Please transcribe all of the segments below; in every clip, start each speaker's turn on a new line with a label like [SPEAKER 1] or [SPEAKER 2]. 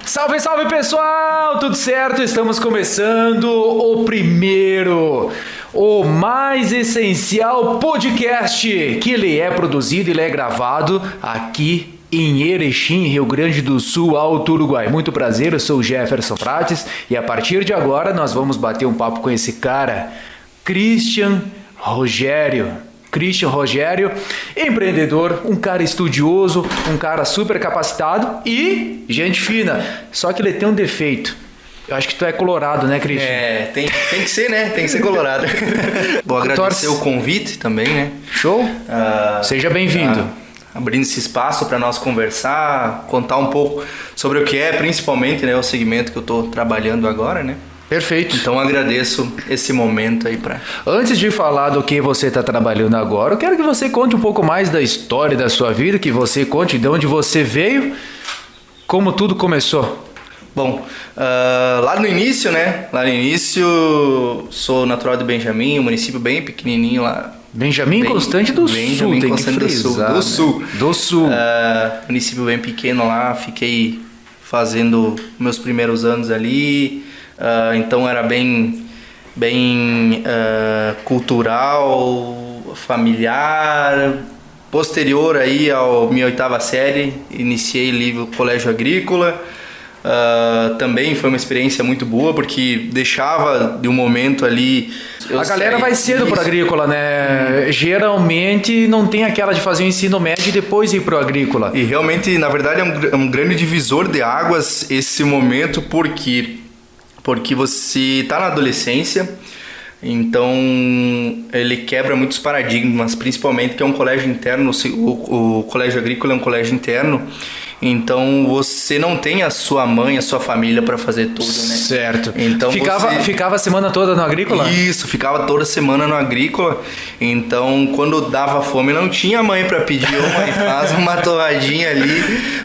[SPEAKER 1] Salve, salve pessoal! Tudo certo? Estamos começando o primeiro, o mais essencial podcast, que ele é produzido e ele é gravado aqui em Erechim, Rio Grande do Sul, Alto Uruguai. Muito prazer, eu sou o Jefferson Prates e a partir de agora nós vamos bater um papo com esse cara, Christian Rogério, empreendedor, um cara estudioso, um cara super capacitado e gente fina. Só que ele tem um defeito. Eu acho que tu é colorado, né, Christian?
[SPEAKER 2] É, tem que ser, né? Tem que ser colorado. Vou agradecer o convite também, né?
[SPEAKER 1] Show? Seja bem-vindo.
[SPEAKER 2] Abrindo esse espaço para nós conversar, contar um pouco sobre o que é, principalmente, né, o segmento que eu estou trabalhando agora, né?
[SPEAKER 1] Perfeito.
[SPEAKER 2] Então agradeço esse momento aí para...
[SPEAKER 1] Antes de falar do que você está trabalhando agora, eu quero que você conte um pouco mais da história da sua vida, que você conte de onde você veio, como tudo começou.
[SPEAKER 2] Bom, lá no início, né? Sou natural de Benjamin, um município bem pequenininho lá.
[SPEAKER 1] Benjamin Constante do Sul, tem que frisar.
[SPEAKER 2] Do Sul. Município bem pequeno lá, fiquei fazendo meus primeiros anos ali. Então era bem cultural, familiar. Posterior aí à minha 8ª série, iniciei livro Colégio Agrícola. Também foi uma experiência muito boa, porque deixava de um momento ali...
[SPEAKER 1] A galera vai cedo para agrícola, né? Geralmente não tem aquela de fazer o ensino médio e depois ir para o agrícola.
[SPEAKER 2] E realmente, na verdade, é um grande divisor de águas esse momento, porque você está na adolescência, então ele quebra muitos paradigmas, principalmente que é um colégio interno, o colégio agrícola é um colégio interno, então você não tem a sua mãe, a sua família para fazer tudo, né?
[SPEAKER 1] Certo.
[SPEAKER 2] Então
[SPEAKER 1] ficava a semana toda no agrícola?
[SPEAKER 2] Isso, ficava toda semana no agrícola. Então, quando dava fome, não tinha mãe para pedir, mãe, faz uma torradinha ali,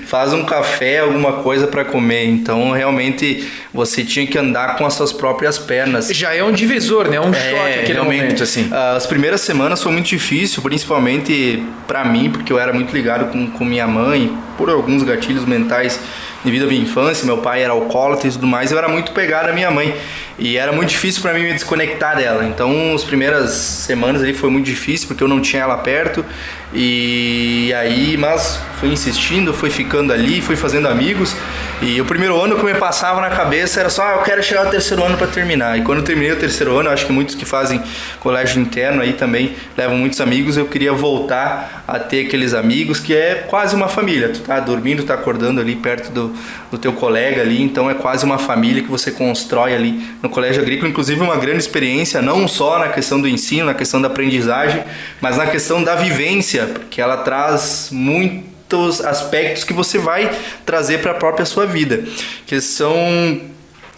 [SPEAKER 2] faz um café, alguma coisa para comer. Então, realmente, você tinha que andar com as suas próprias pernas.
[SPEAKER 1] Já é um divisor, né? Um choque aquele momento, assim.
[SPEAKER 2] As primeiras semanas foi muito difícil, principalmente para mim, porque eu era muito ligado com minha mãe, por alguns gatilhos mentais devido à minha infância. Meu pai era alcoólatra e tudo mais, eu era muito pegado à minha mãe e era muito difícil para mim me desconectar dela. Então as primeiras semanas aí foi muito difícil porque eu não tinha ela perto, e aí, mas fui insistindo, fui ficando ali, fui fazendo amigos, e o primeiro ano que me passava na cabeça era só, eu quero chegar ao 3º ano para terminar. E quando eu terminei o 3º ano, acho que muitos que fazem colégio interno aí também levam muitos amigos, eu queria voltar a ter aqueles amigos que é quase uma família. Tu tá dormindo, tá acordando ali perto do teu colega ali, então é quase uma família que você constrói ali no colégio agrícola. Inclusive uma grande experiência, não só na questão do ensino, na questão da aprendizagem, mas na questão da vivência, porque ela traz muitos aspectos que você vai trazer para a própria sua vida, que são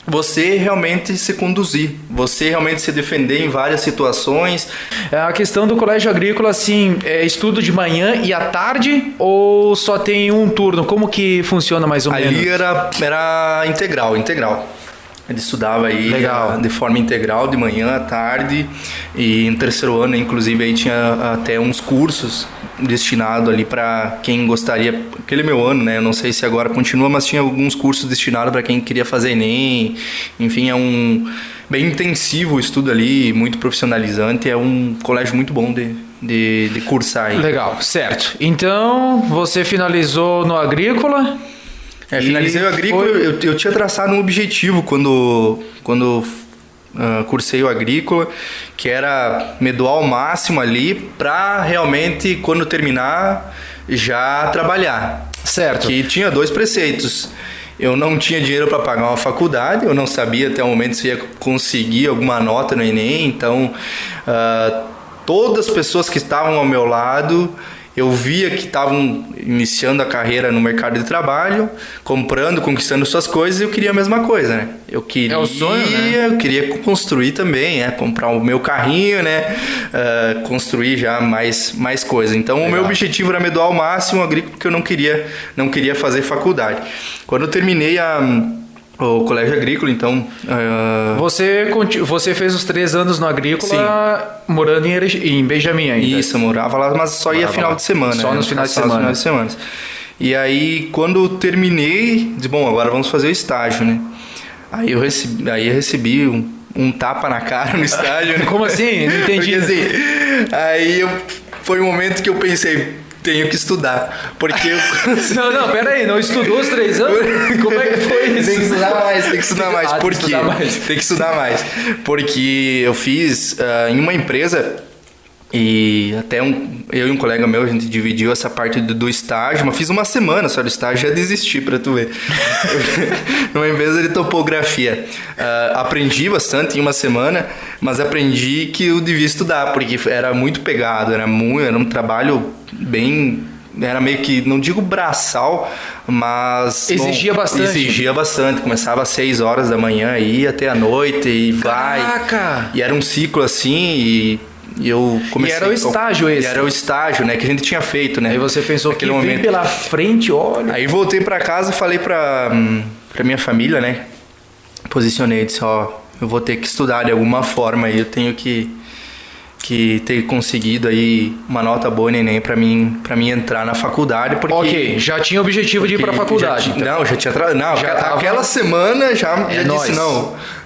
[SPEAKER 2] você realmente se conduzir, você realmente se defender em várias situações.
[SPEAKER 1] A questão do colégio agrícola, assim, é estudo de manhã e à tarde ou só tem um turno? Como que funciona mais ou menos?
[SPEAKER 2] Ali era integral. Ele estudava aí de forma integral, de manhã à tarde, e no 3º ano, inclusive, aí tinha até uns cursos destinados ali para quem gostaria. Aquele meu ano, né? Eu não sei se agora continua, mas tinha alguns cursos destinados para quem queria fazer Enem. Enfim, é bem intensivo o estudo ali, muito profissionalizante. É um colégio muito bom de cursar aí.
[SPEAKER 1] Legal, certo. Então, você finalizou no agrícola?
[SPEAKER 2] Finalizei o agrícola. Eu tinha traçado um objetivo quando cursei o agrícola, que era me doar ao máximo ali para realmente, quando terminar, já trabalhar.
[SPEAKER 1] Certo.
[SPEAKER 2] Que tinha 2 preceitos. Eu não tinha dinheiro para pagar uma faculdade, eu não sabia até o momento se ia conseguir alguma nota no Enem, então todas as pessoas que estavam ao meu lado, eu via que estavam iniciando a carreira no mercado de trabalho, comprando, conquistando suas coisas, e eu queria a mesma coisa, né? Eu queria,
[SPEAKER 1] é o sonho, né?
[SPEAKER 2] Eu queria construir também, comprar o meu carrinho, né? Construir já mais coisas. Então, legal. O meu objetivo era me doar ao máximo agrícola, porque eu não queria fazer faculdade. Quando eu terminei o colégio agrícola, então...
[SPEAKER 1] Você fez os 3 anos no agrícola, sim, morando em Benjamin ainda?
[SPEAKER 2] Isso, eu morava lá, mas só ia final de semana.
[SPEAKER 1] Só nos finais de semana.
[SPEAKER 2] E aí, quando eu terminei, disse, bom, agora vamos fazer o estágio, né? Aí eu recebi um tapa na cara no estágio. Né?
[SPEAKER 1] Como assim? Não entendi.
[SPEAKER 2] Porque, assim, foi um momento que eu pensei, tenho que estudar. Porque eu...
[SPEAKER 1] Não, peraí, não estudou os 3 anos? Como é que foi isso?
[SPEAKER 2] Tem que estudar mais. Por quê? Tem que estudar mais. Porque eu fiz em uma empresa... E até eu e um colega meu, a gente dividiu essa parte do estágio, mas fiz uma semana só do estágio, já desisti pra tu ver. Numa empresa de topografia. Aprendi bastante em uma semana, mas aprendi que eu devia estudar, porque era muito pegado, era um trabalho bem... Era meio que, não digo braçal, mas...
[SPEAKER 1] Exigia bastante.
[SPEAKER 2] Exigia bastante. Começava às 6 horas da manhã, ia até a noite e
[SPEAKER 1] Caraca!
[SPEAKER 2] vai. E era um ciclo assim e eu comecei...
[SPEAKER 1] E era o estágio esse.
[SPEAKER 2] E era o estágio, né? Que a gente tinha feito, né?
[SPEAKER 1] Aí você pensou que vem pela frente, olha...
[SPEAKER 2] Aí voltei pra casa e falei pra minha família, né? Posicionei, disse, ó... Eu vou ter que estudar de alguma forma aí. Eu tenho que ter conseguido aí uma nota boa no Enem pra mim entrar na faculdade, porque...
[SPEAKER 1] Ok, já tinha o objetivo de ir pra faculdade.
[SPEAKER 2] Já tinha... Aquela semana já disse,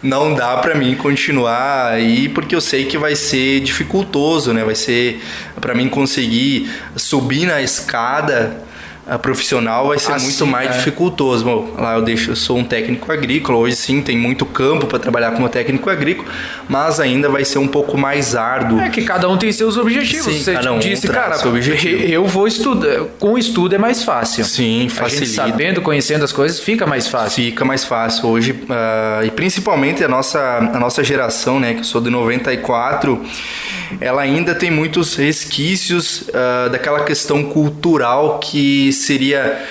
[SPEAKER 2] não dá pra mim continuar aí, porque eu sei que vai ser dificultoso, né? Vai ser pra mim conseguir subir na escada... A profissional vai ser muito mais dificultoso. Bom, lá eu sou um técnico agrícola, hoje sim tem muito campo para trabalhar como técnico agrícola, mas ainda vai ser um pouco mais árduo.
[SPEAKER 1] É que cada um tem seus objetivos.
[SPEAKER 2] Sim,
[SPEAKER 1] você
[SPEAKER 2] cada um
[SPEAKER 1] disse, cara,
[SPEAKER 2] seu objetivo.
[SPEAKER 1] Eu vou estudar. Com o estudo é mais fácil.
[SPEAKER 2] Sim, facilita.
[SPEAKER 1] A gente sabendo, conhecendo as coisas, fica mais fácil.
[SPEAKER 2] Fica mais fácil. Hoje, e principalmente a nossa geração, né, que eu sou de 94, ela ainda tem muitos resquícios daquela questão cultural que seria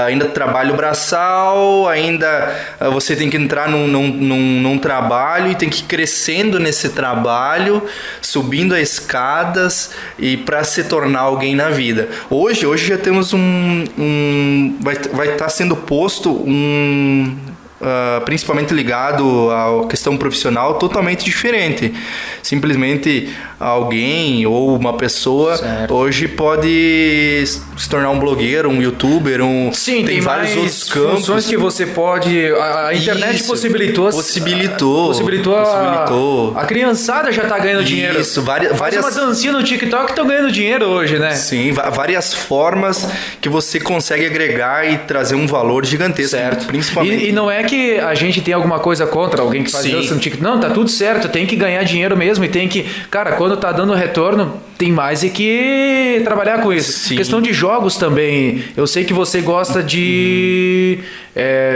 [SPEAKER 2] ainda trabalho braçal, ainda você tem que entrar num trabalho e tem que ir crescendo nesse trabalho, subindo as escadas e para se tornar alguém na vida. Hoje já temos vai estar sendo posto principalmente ligado à questão profissional, totalmente diferente. Simplesmente alguém ou uma pessoa hoje pode se tornar um blogueiro, um youtuber,
[SPEAKER 1] Sim, tem
[SPEAKER 2] vários outros campos.
[SPEAKER 1] Funções que você pode... A internet possibilitou a criançada já está ganhando dinheiro.
[SPEAKER 2] Isso,
[SPEAKER 1] Faz uma dancinha no TikTok, estão ganhando dinheiro hoje, né?
[SPEAKER 2] Sim, várias formas que você consegue agregar e trazer um valor gigantesco.
[SPEAKER 1] Certo.
[SPEAKER 2] Principalmente.
[SPEAKER 1] E não é que a gente tem alguma coisa contra alguém que faz dança no TikTok. Não, tá tudo certo, tem que ganhar dinheiro mesmo e tem que... Cara, quando tá dando retorno, tem mais é que trabalhar com isso.
[SPEAKER 2] Sim.
[SPEAKER 1] Questão de jogos também. Eu sei que você gosta de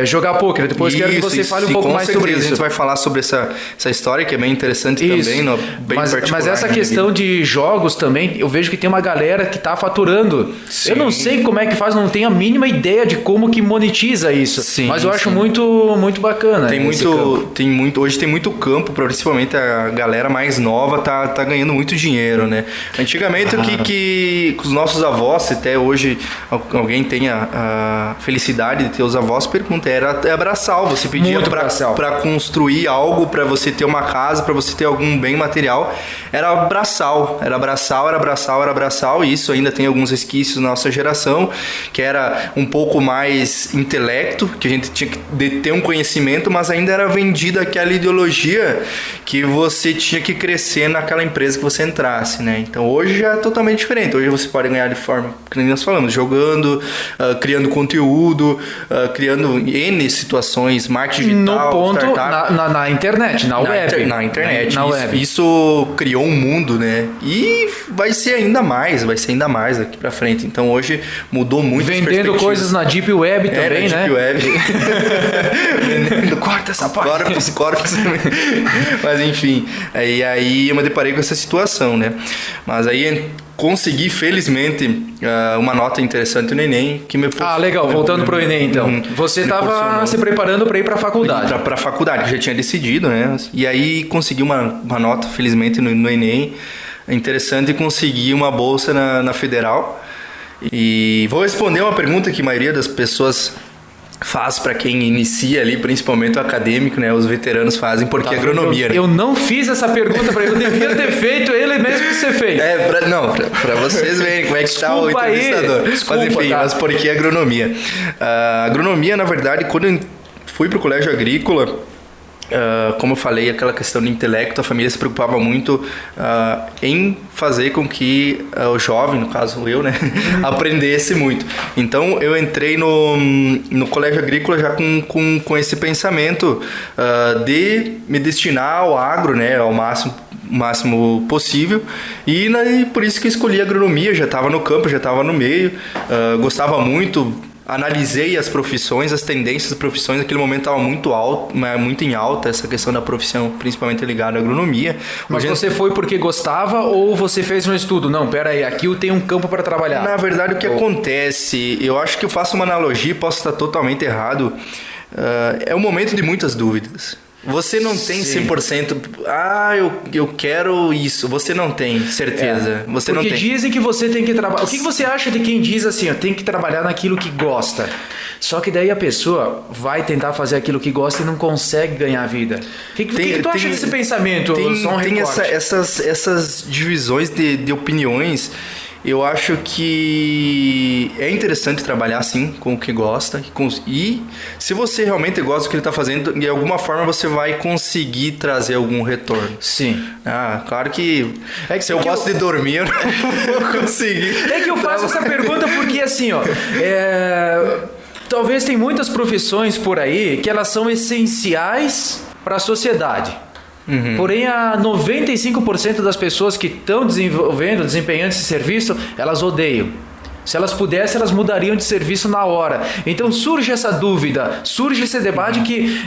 [SPEAKER 1] jogar pôquer. Depois quero que você fale um pouco mais sobre isso.
[SPEAKER 2] A gente vai falar sobre essa história que é bem interessante também, bem particular.
[SPEAKER 1] Mas essa questão de jogos também, eu vejo que tem uma galera que tá faturando. Sim. Eu não sei como é que faz, não tenho a mínima ideia de como que monetiza isso.
[SPEAKER 2] Sim,
[SPEAKER 1] mas eu acho muito bacana.
[SPEAKER 2] Hoje tem muito campo, principalmente a galera mais nova tá ganhando muito dinheiro, né? Antigamente o que os nossos avós, até hoje alguém tem a felicidade de ter os avós, pergunta era braçal, você pedia para construir algo, para você ter uma casa, para você ter algum bem material, era braçal, e isso ainda tem alguns resquícios na nossa geração, que era um pouco mais intelecto, que a gente tinha que ter um conhecimento, mas ainda era vendida aquela ideologia que você tinha que crescer naquela empresa que você entrasse, né? Então hoje já é totalmente diferente. Hoje você pode ganhar de forma, como nós falamos, jogando, criando conteúdo, criando N situações, marketing digital,
[SPEAKER 1] no ponto, na internet, na web.
[SPEAKER 2] Na internet.
[SPEAKER 1] Na web.
[SPEAKER 2] Isso criou um mundo, né? E vai ser ainda mais daqui pra frente. Então hoje mudou muito.
[SPEAKER 1] Vendendo coisas na Deep Web também, né?
[SPEAKER 2] Deep Web.
[SPEAKER 1] Vendendo, corta essa parte.
[SPEAKER 2] Corpos. Mas enfim, aí eu me deparei com essa situação, né? Mas aí consegui, felizmente, uma nota interessante no Enem que me...
[SPEAKER 1] legal, voltando pro Enem então. Você estava se preparando para ir para a faculdade.
[SPEAKER 2] Para a faculdade, que já tinha decidido, né? E aí consegui uma nota, felizmente, no Enem. É interessante conseguir uma bolsa na Federal. E vou responder uma pergunta que a maioria das pessoas faz para quem inicia ali, principalmente o acadêmico, né? Os veteranos fazem, porque agronomia, né?
[SPEAKER 1] Eu não fiz essa pergunta para ele, eu devia ter feito, ele mesmo que você fez.
[SPEAKER 2] Pra vocês verem como é que está o entrevistador.
[SPEAKER 1] Desculpa,
[SPEAKER 2] mas enfim,
[SPEAKER 1] tá.
[SPEAKER 2] mas por que agronomia? Agronomia, na verdade, quando eu fui pro colégio agrícola, como eu falei, aquela questão do intelecto, a família se preocupava muito em fazer com que o jovem, no caso eu, né, aprendesse muito. Então eu entrei no colégio agrícola já com esse pensamento de me destinar ao agro, né, ao máximo possível, e por isso que escolhi agronomia. Já estava no campo, já estava no meio, gostava muito. Analisei as profissões, as tendências das profissões. Naquele momento estava muito em alta essa questão da profissão, principalmente ligada à agronomia.
[SPEAKER 1] Mas você foi porque gostava ou você fez um estudo? Não, pera aí, aqui eu tenho um campo para trabalhar.
[SPEAKER 2] Na verdade, o que acontece, eu acho que eu faço uma analogia, posso estar totalmente errado, é um momento de muitas dúvidas. Você não tem 100%, eu quero isso. Você não tem certeza. Você
[SPEAKER 1] porque
[SPEAKER 2] não tem.
[SPEAKER 1] Dizem que você tem que trabalhar. O que você acha de quem diz assim, ó, tem que trabalhar naquilo que gosta? Só que daí a pessoa vai tentar fazer aquilo que gosta e não consegue ganhar a vida. O que tu acha desse pensamento?
[SPEAKER 2] Tem essas divisões de opiniões. Eu acho que é interessante trabalhar assim com o que gosta, e se você realmente gosta do que ele está fazendo, de alguma forma você vai conseguir trazer algum retorno.
[SPEAKER 1] Sim.
[SPEAKER 2] Claro que se eu gosto de dormir, eu não vou conseguir.
[SPEAKER 1] É que eu faço essa pergunta porque assim, ó, talvez tem muitas profissões por aí que elas são essenciais para a sociedade. Uhum. Porém, a 95% das pessoas que estão desempenhando esse serviço, elas odeiam. Se elas pudessem, elas mudariam de serviço na hora. Então surge essa dúvida, surge esse debate que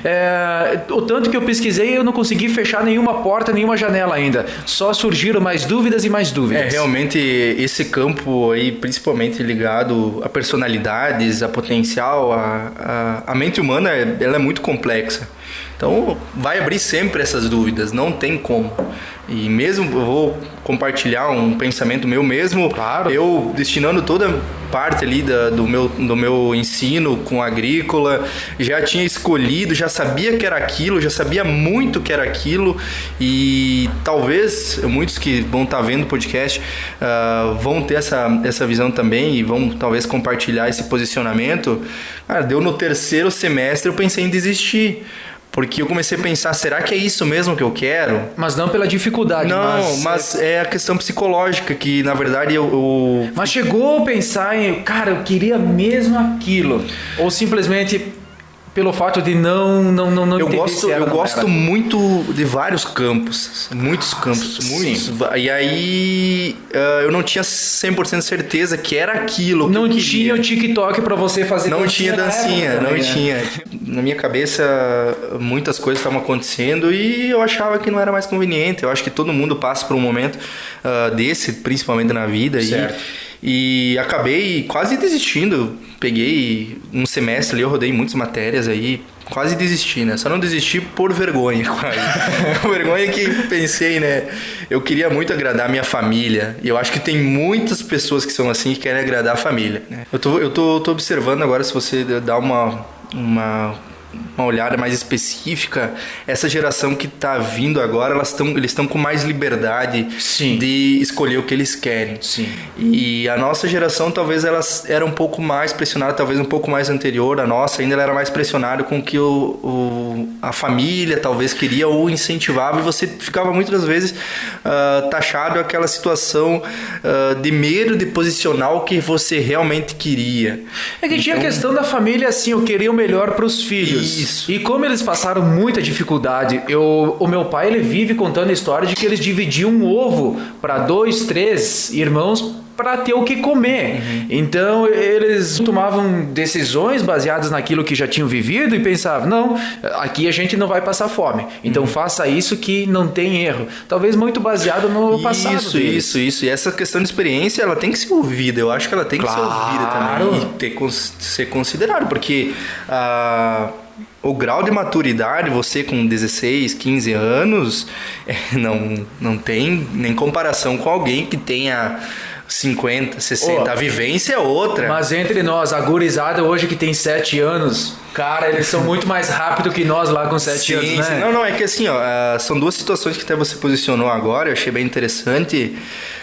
[SPEAKER 1] o tanto que eu pesquisei, eu não consegui fechar nenhuma porta, nenhuma janela ainda. Só surgiram mais dúvidas e mais dúvidas.
[SPEAKER 2] Realmente esse campo aí, principalmente ligado a personalidades, a potencial, a mente humana, ela é muito complexa. Então vai abrir sempre essas dúvidas, não tem como. E mesmo eu vou compartilhar um pensamento meu mesmo,
[SPEAKER 1] claro.
[SPEAKER 2] Eu destinando toda parte ali do meu ensino com agrícola, já tinha escolhido, já sabia que era aquilo, já sabia muito que era aquilo, e talvez muitos que vão estar vendo o podcast vão ter essa visão também e vão talvez compartilhar esse posicionamento. Deu no terceiro semestre, eu pensei em desistir. Porque eu comecei a pensar, será que é isso mesmo que eu quero?
[SPEAKER 1] Mas não pela dificuldade.
[SPEAKER 2] Não, mas é a questão psicológica, que na verdade eu...
[SPEAKER 1] Mas chegou a pensar em, cara, eu queria mesmo aquilo. Ou simplesmente pelo fato de não
[SPEAKER 2] eu gosto muito de vários campos, muitos. E aí eu não tinha 100% certeza que era aquilo que
[SPEAKER 1] não tinha o TikTok pra você fazer.
[SPEAKER 2] Não tinha dancinha, não tinha. Na minha cabeça muitas coisas estavam acontecendo e eu achava que não era mais conveniente. Eu acho que todo mundo passa por um momento desse, principalmente na vida. E acabei quase desistindo. Peguei um semestre ali, eu rodei muitas matérias aí, quase desisti, né? Só não desisti por vergonha, quase. Por vergonha que pensei, né? Eu queria muito agradar a minha família. E eu acho que tem muitas pessoas que são assim, que querem agradar a família, né? Eu tô observando agora, se você dá uma olhada mais específica, essa geração que está vindo agora, eles estão com mais liberdade de escolher o que eles querem.
[SPEAKER 1] Sim.
[SPEAKER 2] E a nossa geração, talvez ela era um pouco mais pressionada, talvez um pouco mais anterior, a nossa ainda ela era mais pressionada com o que a família talvez queria ou incentivava, e você ficava muitas vezes taxado aquela situação de medo de posicionar o que você realmente queria.
[SPEAKER 1] É que tinha a questão da família, assim, eu queria o melhor para os filhos.
[SPEAKER 2] Isso.
[SPEAKER 1] E como eles passaram muita dificuldade, o meu pai, ele vive contando a história de que eles dividiam um ovo para 2, 3 irmãos para ter o que comer. Uhum. Então eles tomavam decisões baseadas naquilo que já tinham vivido e pensavam, não, aqui a gente não vai passar fome, então faça isso que não tem erro. Talvez muito baseado no passado deles.
[SPEAKER 2] Isso. E essa questão de experiência, ela tem que ser ouvida. Eu acho que ela tem que ser ouvida também e ser considerada, porque o grau de maturidade, você com 16, 15 anos, não tem nem comparação com alguém que tenha 50, 60. A vivência é outra.
[SPEAKER 1] Mas entre nós, a gurizada hoje que tem 7 anos, cara, eles são muito mais rápidos que nós lá com 7 anos, né?
[SPEAKER 2] Sim. Não, é que assim, ó, são duas situações que até você posicionou agora, eu achei bem interessante.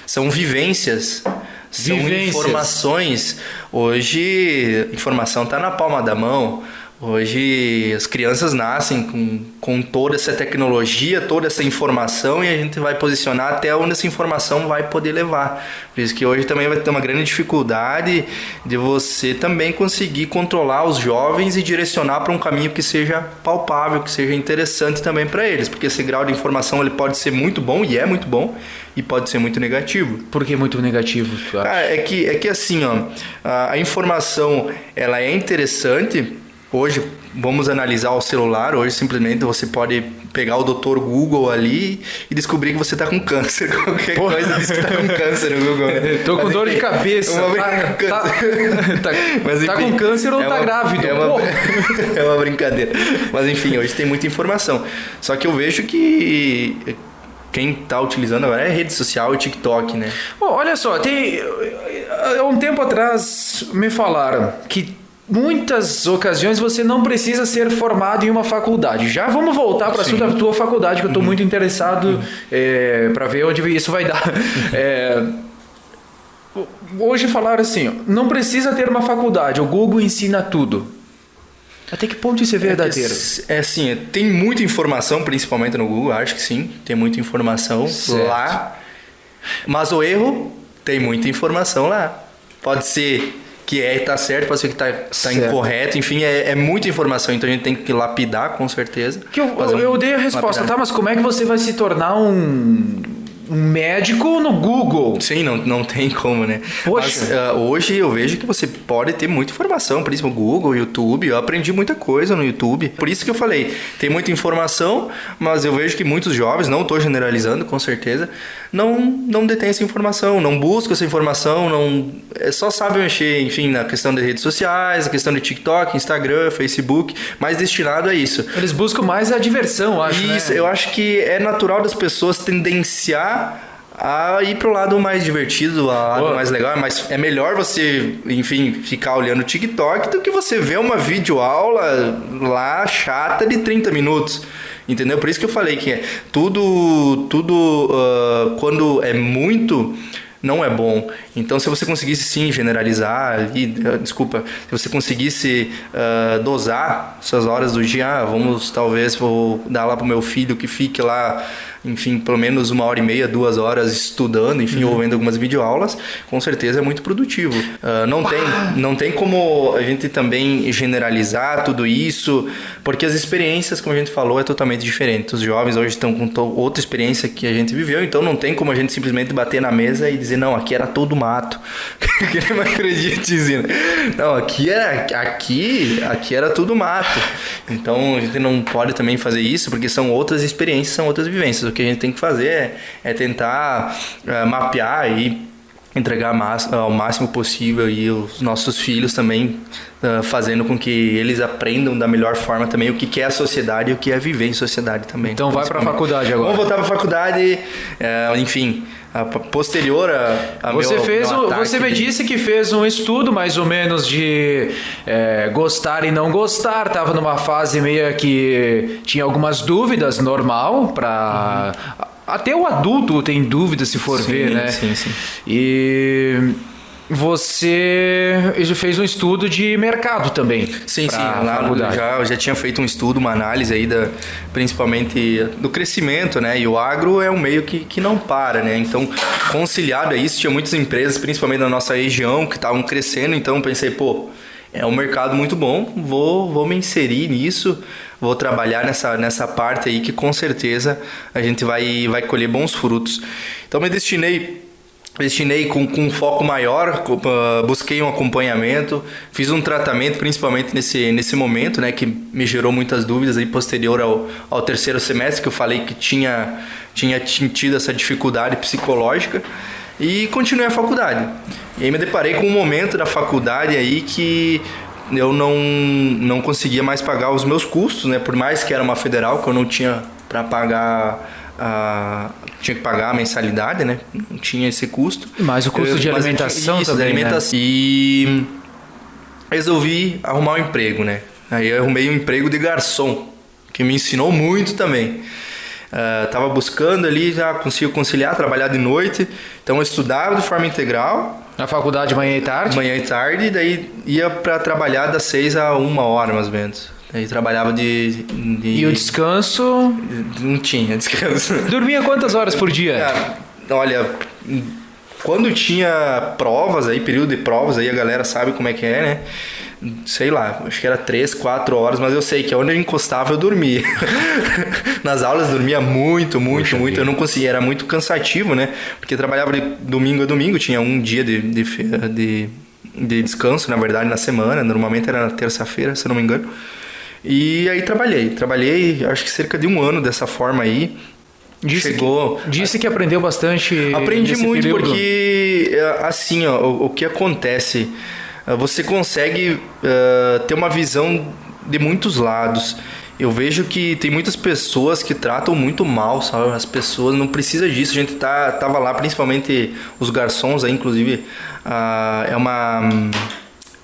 [SPEAKER 2] São vivências. São informações. Hoje, informação tá na palma da mão. Hoje as crianças nascem com toda essa tecnologia, toda essa informação, e a gente vai posicionar até onde essa informação vai poder levar. Por isso que hoje também vai ter uma grande dificuldade de você também conseguir controlar os jovens e direcionar para um caminho que seja palpável, que seja interessante também para eles. Porque esse grau de informação ele pode ser muito bom, e é muito bom, e pode ser muito negativo.
[SPEAKER 1] Por que muito negativo?
[SPEAKER 2] É que assim, ó, a informação ela é interessante. Hoje, vamos analisar o celular. Hoje, simplesmente, você pode pegar o Dr. Google ali e descobrir que você está com câncer. Qualquer coisa diz que está com câncer no Google.
[SPEAKER 1] Tô com dor de cabeça. Tá com câncer ou tá grávido?
[SPEAKER 2] É uma brincadeira. Mas, enfim, hoje tem muita informação. Só que eu vejo que quem está utilizando agora é rede social e TikTok, né?
[SPEAKER 1] Bom, olha só, há um tempo atrás me falaram que muitas ocasiões você não precisa ser formado em uma faculdade. Já vamos voltar para a tua faculdade, que eu estou muito interessado para ver onde isso vai dar. Hoje falaram assim, não precisa ter uma faculdade, o Google ensina tudo. Até que ponto isso é verdadeiro?
[SPEAKER 2] Assim, tem muita informação, principalmente no Google, acho que sim, tem muita informação lá. Mas o erro, tem muita informação lá. Pode ser que tá certo, pode ser que tá incorreto, enfim, é muita informação, então a gente tem que lapidar, com certeza.
[SPEAKER 1] Eu dei a resposta, tá, mas como é que você vai se tornar um médico no Google?
[SPEAKER 2] Sim, não tem como, né?
[SPEAKER 1] Poxa.
[SPEAKER 2] Mas, hoje eu vejo que você pode ter muita informação, principalmente Google, YouTube. Eu aprendi muita coisa no YouTube. Por isso que eu falei, tem muita informação, mas eu vejo que muitos jovens, não estou generalizando, com certeza, não detêm essa informação, não buscam essa informação, só sabem mexer, enfim, na questão das redes sociais, na questão de TikTok, Instagram, Facebook, mais destinado a isso.
[SPEAKER 1] Eles buscam mais a diversão, acho,
[SPEAKER 2] isso,
[SPEAKER 1] né?
[SPEAKER 2] Eu acho que é natural das pessoas tendenciar a ir pro lado mais divertido, ao lado mais legal, mas é melhor você, enfim, ficar olhando o TikTok do que você ver uma videoaula lá chata de 30 minutos. Entendeu? Por isso que eu falei que tudo quando é muito, não é bom. Então, se você conseguisse sim generalizar, se você conseguisse dosar suas horas do dia, vou dar lá pro meu filho que fique lá, enfim, pelo menos 1h30, 2 horas estudando, enfim, ou vendo algumas videoaulas, com certeza é muito produtivo. Não tem como a gente também generalizar tudo isso, porque as experiências, como a gente falou, é totalmente diferente. Os jovens hoje estão com outra experiência que a gente viveu, então não tem como a gente simplesmente bater na mesa e dizer, não, aqui era todo mato. Que nem uma acreditezinha. Não, aqui era tudo mato. Então a gente não pode também fazer isso, porque são outras experiências, são outras vivências. O que a gente tem que fazer é tentar mapear e entregar ao máximo possível e os nossos filhos também, fazendo com que eles aprendam da melhor forma também o que é a sociedade e o que é viver em sociedade também.
[SPEAKER 1] Então vai para a faculdade agora.
[SPEAKER 2] Vamos voltar para a faculdade, enfim, posterior a
[SPEAKER 1] Você me disse que fez um estudo mais ou menos de gostar e não gostar, estava numa fase meio que tinha algumas dúvidas, normal, para... Até o adulto tem dúvidas se for ver, né?
[SPEAKER 2] Sim.
[SPEAKER 1] E você fez um estudo de mercado também.
[SPEAKER 2] Sim. Lá eu já tinha feito um estudo, uma análise aí principalmente do crescimento, né? E o agro é um meio que não para, né? Então, conciliado a isso, tinha muitas empresas, principalmente na nossa região, que estavam crescendo. Então, pensei, é um mercado muito bom, vou me inserir nisso, vou trabalhar nessa parte aí que com certeza a gente vai colher bons frutos. Então me destinei com um foco maior, busquei um acompanhamento, fiz um tratamento principalmente nesse momento, né, que me gerou muitas dúvidas aí posterior ao terceiro semestre, que eu falei que tinha tido essa dificuldade psicológica. E continuei a faculdade. E aí me deparei com um momento da faculdade aí que eu não conseguia mais pagar os meus custos, né? Por mais que era uma federal, que eu não tinha para pagar tinha que pagar a mensalidade, né? Não tinha esse custo.
[SPEAKER 1] Mas o custo de alimentação
[SPEAKER 2] isso,
[SPEAKER 1] também,
[SPEAKER 2] de alimentação.
[SPEAKER 1] né?
[SPEAKER 2] E resolvi arrumar um emprego, né? Aí eu arrumei um emprego de garçom, que me ensinou muito também. Tava buscando ali, já consigo conciliar, trabalhar de noite. Então eu estudava de forma integral.
[SPEAKER 1] Na faculdade manhã e tarde?
[SPEAKER 2] Manhã e tarde, daí ia para trabalhar das 6 a 1 hora, mais ou menos. Daí trabalhava de...
[SPEAKER 1] E o descanso?
[SPEAKER 2] Não tinha descanso.
[SPEAKER 1] Dormia quantas horas por dia?
[SPEAKER 2] Olha, quando tinha provas aí, período de provas, aí a galera sabe como é que é, né? Sei lá, acho que era 3, 4 horas, mas eu sei que onde eu encostava eu dormia. Nas aulas eu dormia muito. Eu não conseguia, era muito cansativo, né? Porque trabalhava de domingo a domingo, tinha um dia de descanso, na verdade, na semana. Normalmente era na terça-feira, se eu não me engano. E aí trabalhei acho que cerca de 1 ano dessa forma aí.
[SPEAKER 1] Disse que aprendeu bastante.
[SPEAKER 2] Aprendi muito
[SPEAKER 1] período.
[SPEAKER 2] Porque assim, ó, o que acontece, você consegue ter uma visão de muitos lados. Eu vejo que tem muitas pessoas que tratam muito mal, sabe? As pessoas não precisa disso. A gente tava lá, principalmente os garçons aí, inclusive,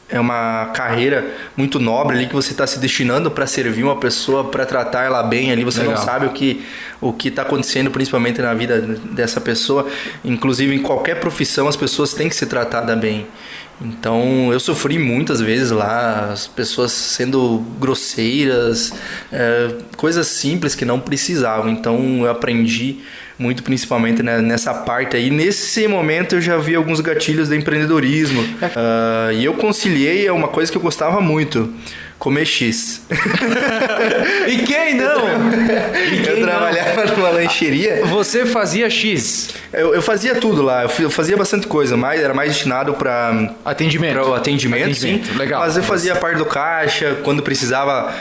[SPEAKER 2] é uma carreira muito nobre ali que você está se destinando para servir uma pessoa, para tratar ela bem ali. Você
[SPEAKER 1] Legal.
[SPEAKER 2] não sabe o que está acontecendo, principalmente na vida dessa pessoa. Inclusive, em qualquer profissão, as pessoas têm que ser tratadas bem. Então, eu sofri muitas vezes lá, as pessoas sendo grosseiras, coisas simples que não precisavam. Então, eu aprendi muito, principalmente nessa parte aí. Nesse momento eu já vi alguns gatilhos de empreendedorismo. E eu conciliei uma coisa que eu gostava muito: comer X.
[SPEAKER 1] E quem não?
[SPEAKER 2] Eu trabalhava numa lancheria.
[SPEAKER 1] Você fazia X?
[SPEAKER 2] Eu fazia tudo lá, eu fazia bastante coisa, mas era mais destinado para
[SPEAKER 1] Atendimento.
[SPEAKER 2] Para o atendimento, sim.
[SPEAKER 1] Legal.
[SPEAKER 2] Mas eu fazia parte do caixa, quando precisava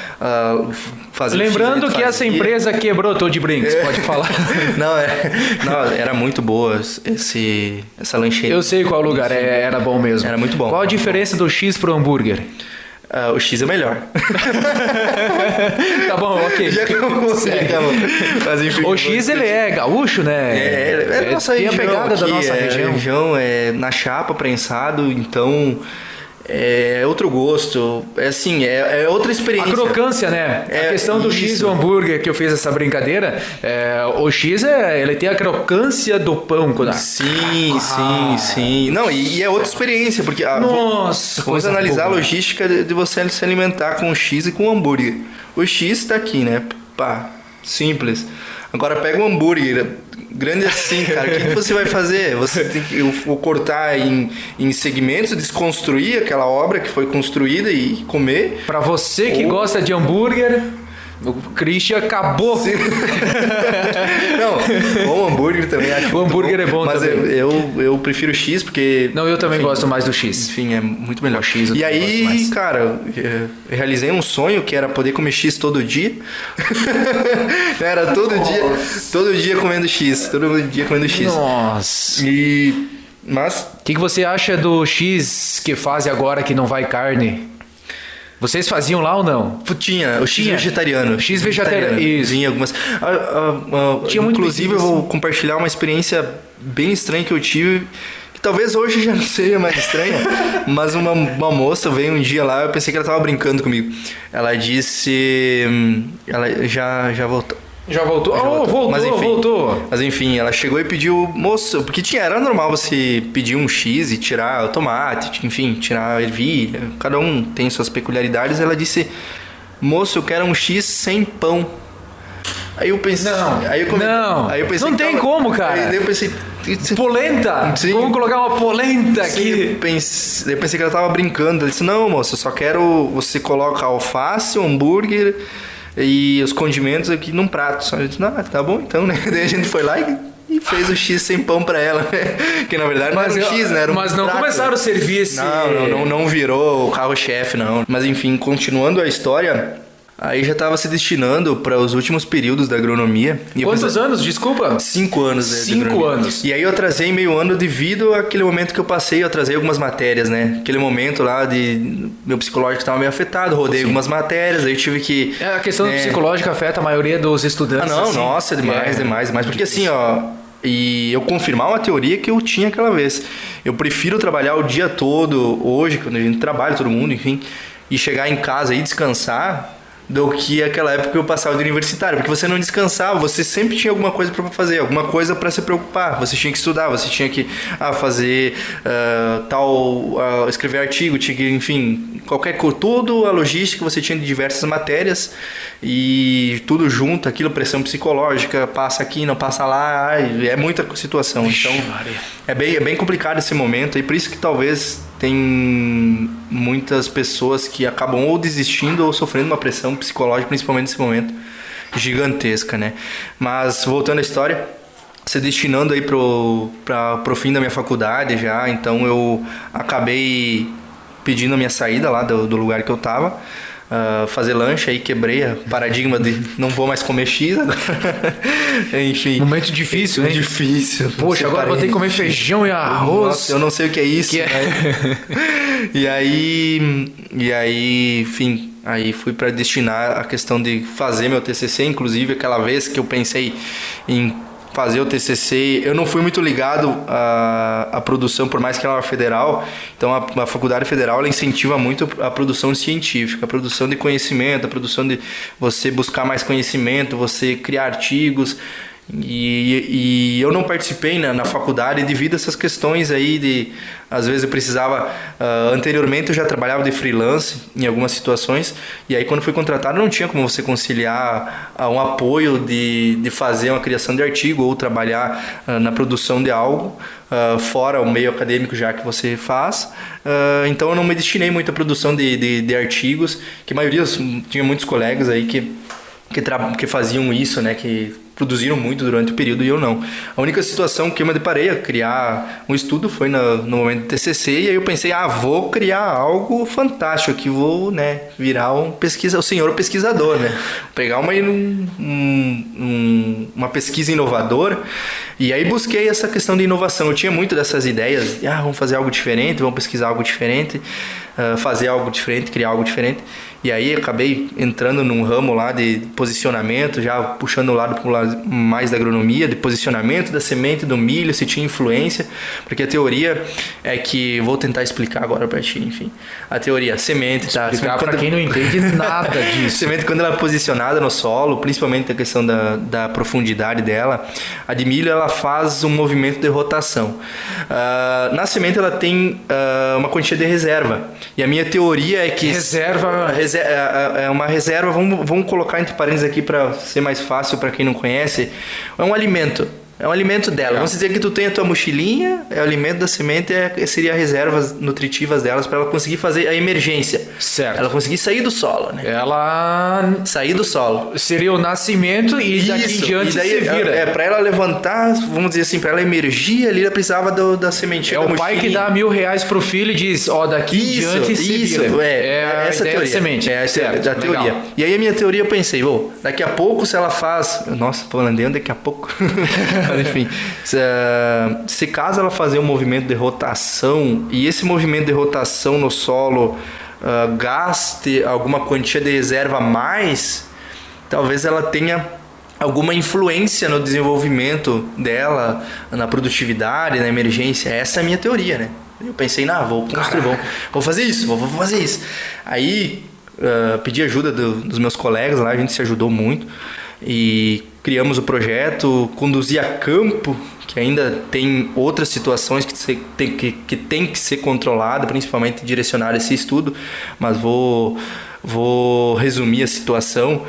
[SPEAKER 2] fazer...
[SPEAKER 1] Lembrando que essa empresa quebrou, tô de brinks, pode falar.
[SPEAKER 2] Não, era muito boa essa lancheira.
[SPEAKER 1] Eu sei qual lugar, era bom mesmo.
[SPEAKER 2] Era muito bom.
[SPEAKER 1] Qual a diferença do X pro hambúrguer?
[SPEAKER 2] O X é melhor.
[SPEAKER 1] Tá bom, ok.
[SPEAKER 2] Já acabou. Mas, enfim,
[SPEAKER 1] o X ele é gaúcho, né?
[SPEAKER 2] É nossa
[SPEAKER 1] tem
[SPEAKER 2] região.
[SPEAKER 1] A pegada
[SPEAKER 2] aqui,
[SPEAKER 1] da nossa região.
[SPEAKER 2] A região é na chapa, prensado, então é outro gosto. É assim, é outra experiência.
[SPEAKER 1] A crocância, né? A questão do X do hambúrguer, que eu fiz essa brincadeira, o X ele tem a crocância do pão.
[SPEAKER 2] Sim. Não, e é outra experiência, porque
[SPEAKER 1] nossa,
[SPEAKER 2] vamos analisar a logística de você se alimentar com o X e com o hambúrguer. O X tá aqui, né? Pá, simples. Agora pega um hambúrguer grande assim, cara, o que você vai fazer? Você tem que cortar em segmentos, desconstruir aquela obra que foi construída e comer.
[SPEAKER 1] Pra você que gosta de hambúrguer, o Christian acabou.
[SPEAKER 2] Não, o hambúrguer também acho.
[SPEAKER 1] O hambúrguer é bom
[SPEAKER 2] mas
[SPEAKER 1] também.
[SPEAKER 2] Eu prefiro o X porque...
[SPEAKER 1] Não, eu também gosto mais do X.
[SPEAKER 2] Enfim, é muito melhor.
[SPEAKER 1] O X
[SPEAKER 2] e aí, cara, eu realizei um sonho que era poder comer X todo dia. Era todo dia comendo X. Todo dia comendo X.
[SPEAKER 1] Nossa.
[SPEAKER 2] Mas...
[SPEAKER 1] O que você acha do X que faz agora que não vai carne? Vocês faziam lá ou não?
[SPEAKER 2] Tinha, o X vegetariano.
[SPEAKER 1] X vegetariano, isso.
[SPEAKER 2] Tinha algumas...
[SPEAKER 1] Tinha muito.
[SPEAKER 2] Inclusive, eu vou compartilhar uma experiência bem estranha que eu tive, que talvez hoje já não seja mais estranha, mas uma moça veio um dia lá, eu pensei que ela estava brincando comigo. Ela disse... Ela já voltou.
[SPEAKER 1] Já voltou? Voltou.
[SPEAKER 2] Mas enfim, ela chegou e pediu, moço, porque era normal você pedir um X e tirar o tomate, enfim, tirar a ervilha, cada um tem suas peculiaridades. Ela disse, moço, eu quero um X sem pão. Aí eu pensei...
[SPEAKER 1] Não tem como, cara.
[SPEAKER 2] Aí eu pensei...
[SPEAKER 1] Polenta?
[SPEAKER 2] Sim.
[SPEAKER 1] Vamos colocar uma polenta aqui.
[SPEAKER 2] Eu pensei que ela tava brincando. Ela disse, não, moço, eu só quero... Você coloca alface, hambúrguer... E os condimentos aqui num prato. Só eu disse, tá bom então, né? Daí a gente foi lá e fez o X sem pão pra ela, né? Que na verdade não era um X, né? Era um
[SPEAKER 1] mas não
[SPEAKER 2] prato.
[SPEAKER 1] Começaram a servir esse...
[SPEAKER 2] Não virou o carro-chefe, não. Mas enfim, continuando a história, Aí já estava se destinando para os últimos períodos da agronomia.
[SPEAKER 1] Quantos anos? Desculpa.
[SPEAKER 2] 5 anos.
[SPEAKER 1] 5 anos.
[SPEAKER 2] E aí eu atrasei meio ano devido àquele momento que eu passei, eu atrasei algumas matérias, né? Aquele momento lá de meu psicológico estava meio afetado, rodei algumas matérias, aí eu tive que...
[SPEAKER 1] A questão psicológica afeta a maioria dos estudantes.
[SPEAKER 2] Não, assim. Nossa, demais. Porque assim, ó... E eu confirmar uma teoria que eu tinha aquela vez. Eu prefiro trabalhar o dia todo, hoje, quando a gente trabalha, todo mundo, enfim, e chegar em casa e descansar, do que aquela época que eu passava de universitário, porque você não descansava, você sempre tinha alguma coisa para fazer, alguma coisa para se preocupar, você tinha que estudar, você tinha que fazer escrever artigo, tinha que, enfim, qualquer coisa, tudo a logística, você tinha de diversas matérias e tudo junto, aquilo, pressão psicológica, passa aqui, não passa lá, é muita situação. Então é bem complicado esse momento, e por isso que talvez tem muitas pessoas que acabam ou desistindo ou sofrendo uma pressão psicológica, principalmente nesse momento, gigantesca, né? Mas voltando à história, se destinando aí pro fim da minha faculdade já, então eu acabei pedindo a minha saída lá do lugar que eu tava, fazer lanche, aí quebrei o paradigma de não vou mais comer X. Enfim.
[SPEAKER 1] Momento difícil, hein?
[SPEAKER 2] Difícil.
[SPEAKER 1] Poxa, agora vou ter que comer feijão e arroz.
[SPEAKER 2] Nossa, eu não sei o que é isso. E aí, enfim, aí fui para destinar a questão de fazer meu TCC, inclusive aquela vez que eu pensei em fazer o TCC, eu não fui muito ligado à produção, por mais que ela era federal. Então a faculdade federal ela incentiva muito a produção científica, a produção de conhecimento, a produção de você buscar mais conhecimento, você criar artigos. E eu não participei na faculdade devido a essas questões aí de... Às vezes eu precisava... anteriormente eu já trabalhava de freelance em algumas situações, e aí quando fui contratado não tinha como você conciliar um apoio de fazer uma criação de artigo ou trabalhar na produção de algo fora o meio acadêmico já que você faz. Então eu não me destinei muito à produção de artigos, que a maioria... Tinha muitos colegas aí que faziam isso, né? Que produziram muito durante o período e eu não. A única situação que eu me deparei a criar um estudo foi no momento do TCC, e aí eu pensei, vou criar algo fantástico aqui, vou, né, virar o senhor pesquisador, né? Pegar uma pesquisa inovadora, e aí busquei essa questão de inovação. Eu tinha muito dessas ideias, vamos fazer algo diferente, vamos pesquisar algo diferente, fazer algo diferente, criar algo diferente. E aí acabei entrando num ramo lá de posicionamento, já puxando o lado pro lado mais da agronomia, de posicionamento da semente do milho, se tinha influência, porque a teoria é que... Vou tentar explicar agora pra ti, enfim. A teoria, a semente...
[SPEAKER 1] Explicar pra quem não entende nada disso.
[SPEAKER 2] Semente, quando ela é posicionada no solo, principalmente a questão da profundidade dela, a de milho ela faz um movimento de rotação. Na semente ela tem uma quantia de reserva. E a minha teoria é que... É uma reserva, vamos colocar entre parênteses aqui para ser mais fácil para quem não conhece. É um alimento. É um alimento dela. Vamos dizer que tu tem a tua mochilinha, é o alimento da semente, seria reservas nutritivas delas para ela conseguir fazer a emergência.
[SPEAKER 1] Certo.
[SPEAKER 2] Ela conseguir sair do solo, né?
[SPEAKER 1] Ela...
[SPEAKER 2] Sair do solo.
[SPEAKER 1] Seria o nascimento e daqui em diante se vira.
[SPEAKER 2] Para ela levantar, vamos dizer assim, para ela emergir ali, ela precisava da sementinha.
[SPEAKER 1] É o pai que dá R$1.000 pro filho e diz, daqui em diante se vira.
[SPEAKER 2] Essa teoria.
[SPEAKER 1] Da semente.
[SPEAKER 2] Da teoria. E aí a minha teoria eu pensei, daqui a pouco se ela faz... Nossa, andando daqui a pouco... Mas enfim, se caso ela fazer um movimento de rotação e esse movimento de rotação no solo gaste alguma quantia de reserva a mais, talvez ela tenha alguma influência no desenvolvimento dela, na produtividade, na emergência. Essa é a minha teoria, né? Eu pensei, vou construir, vou fazer isso, vou fazer isso. Aí pedi ajuda dos meus colegas lá, a gente se ajudou muito e criamos o projeto, conduzi a campo, que ainda tem outras situações que tem que ser controlada, principalmente direcionar esse estudo, mas vou resumir a situação.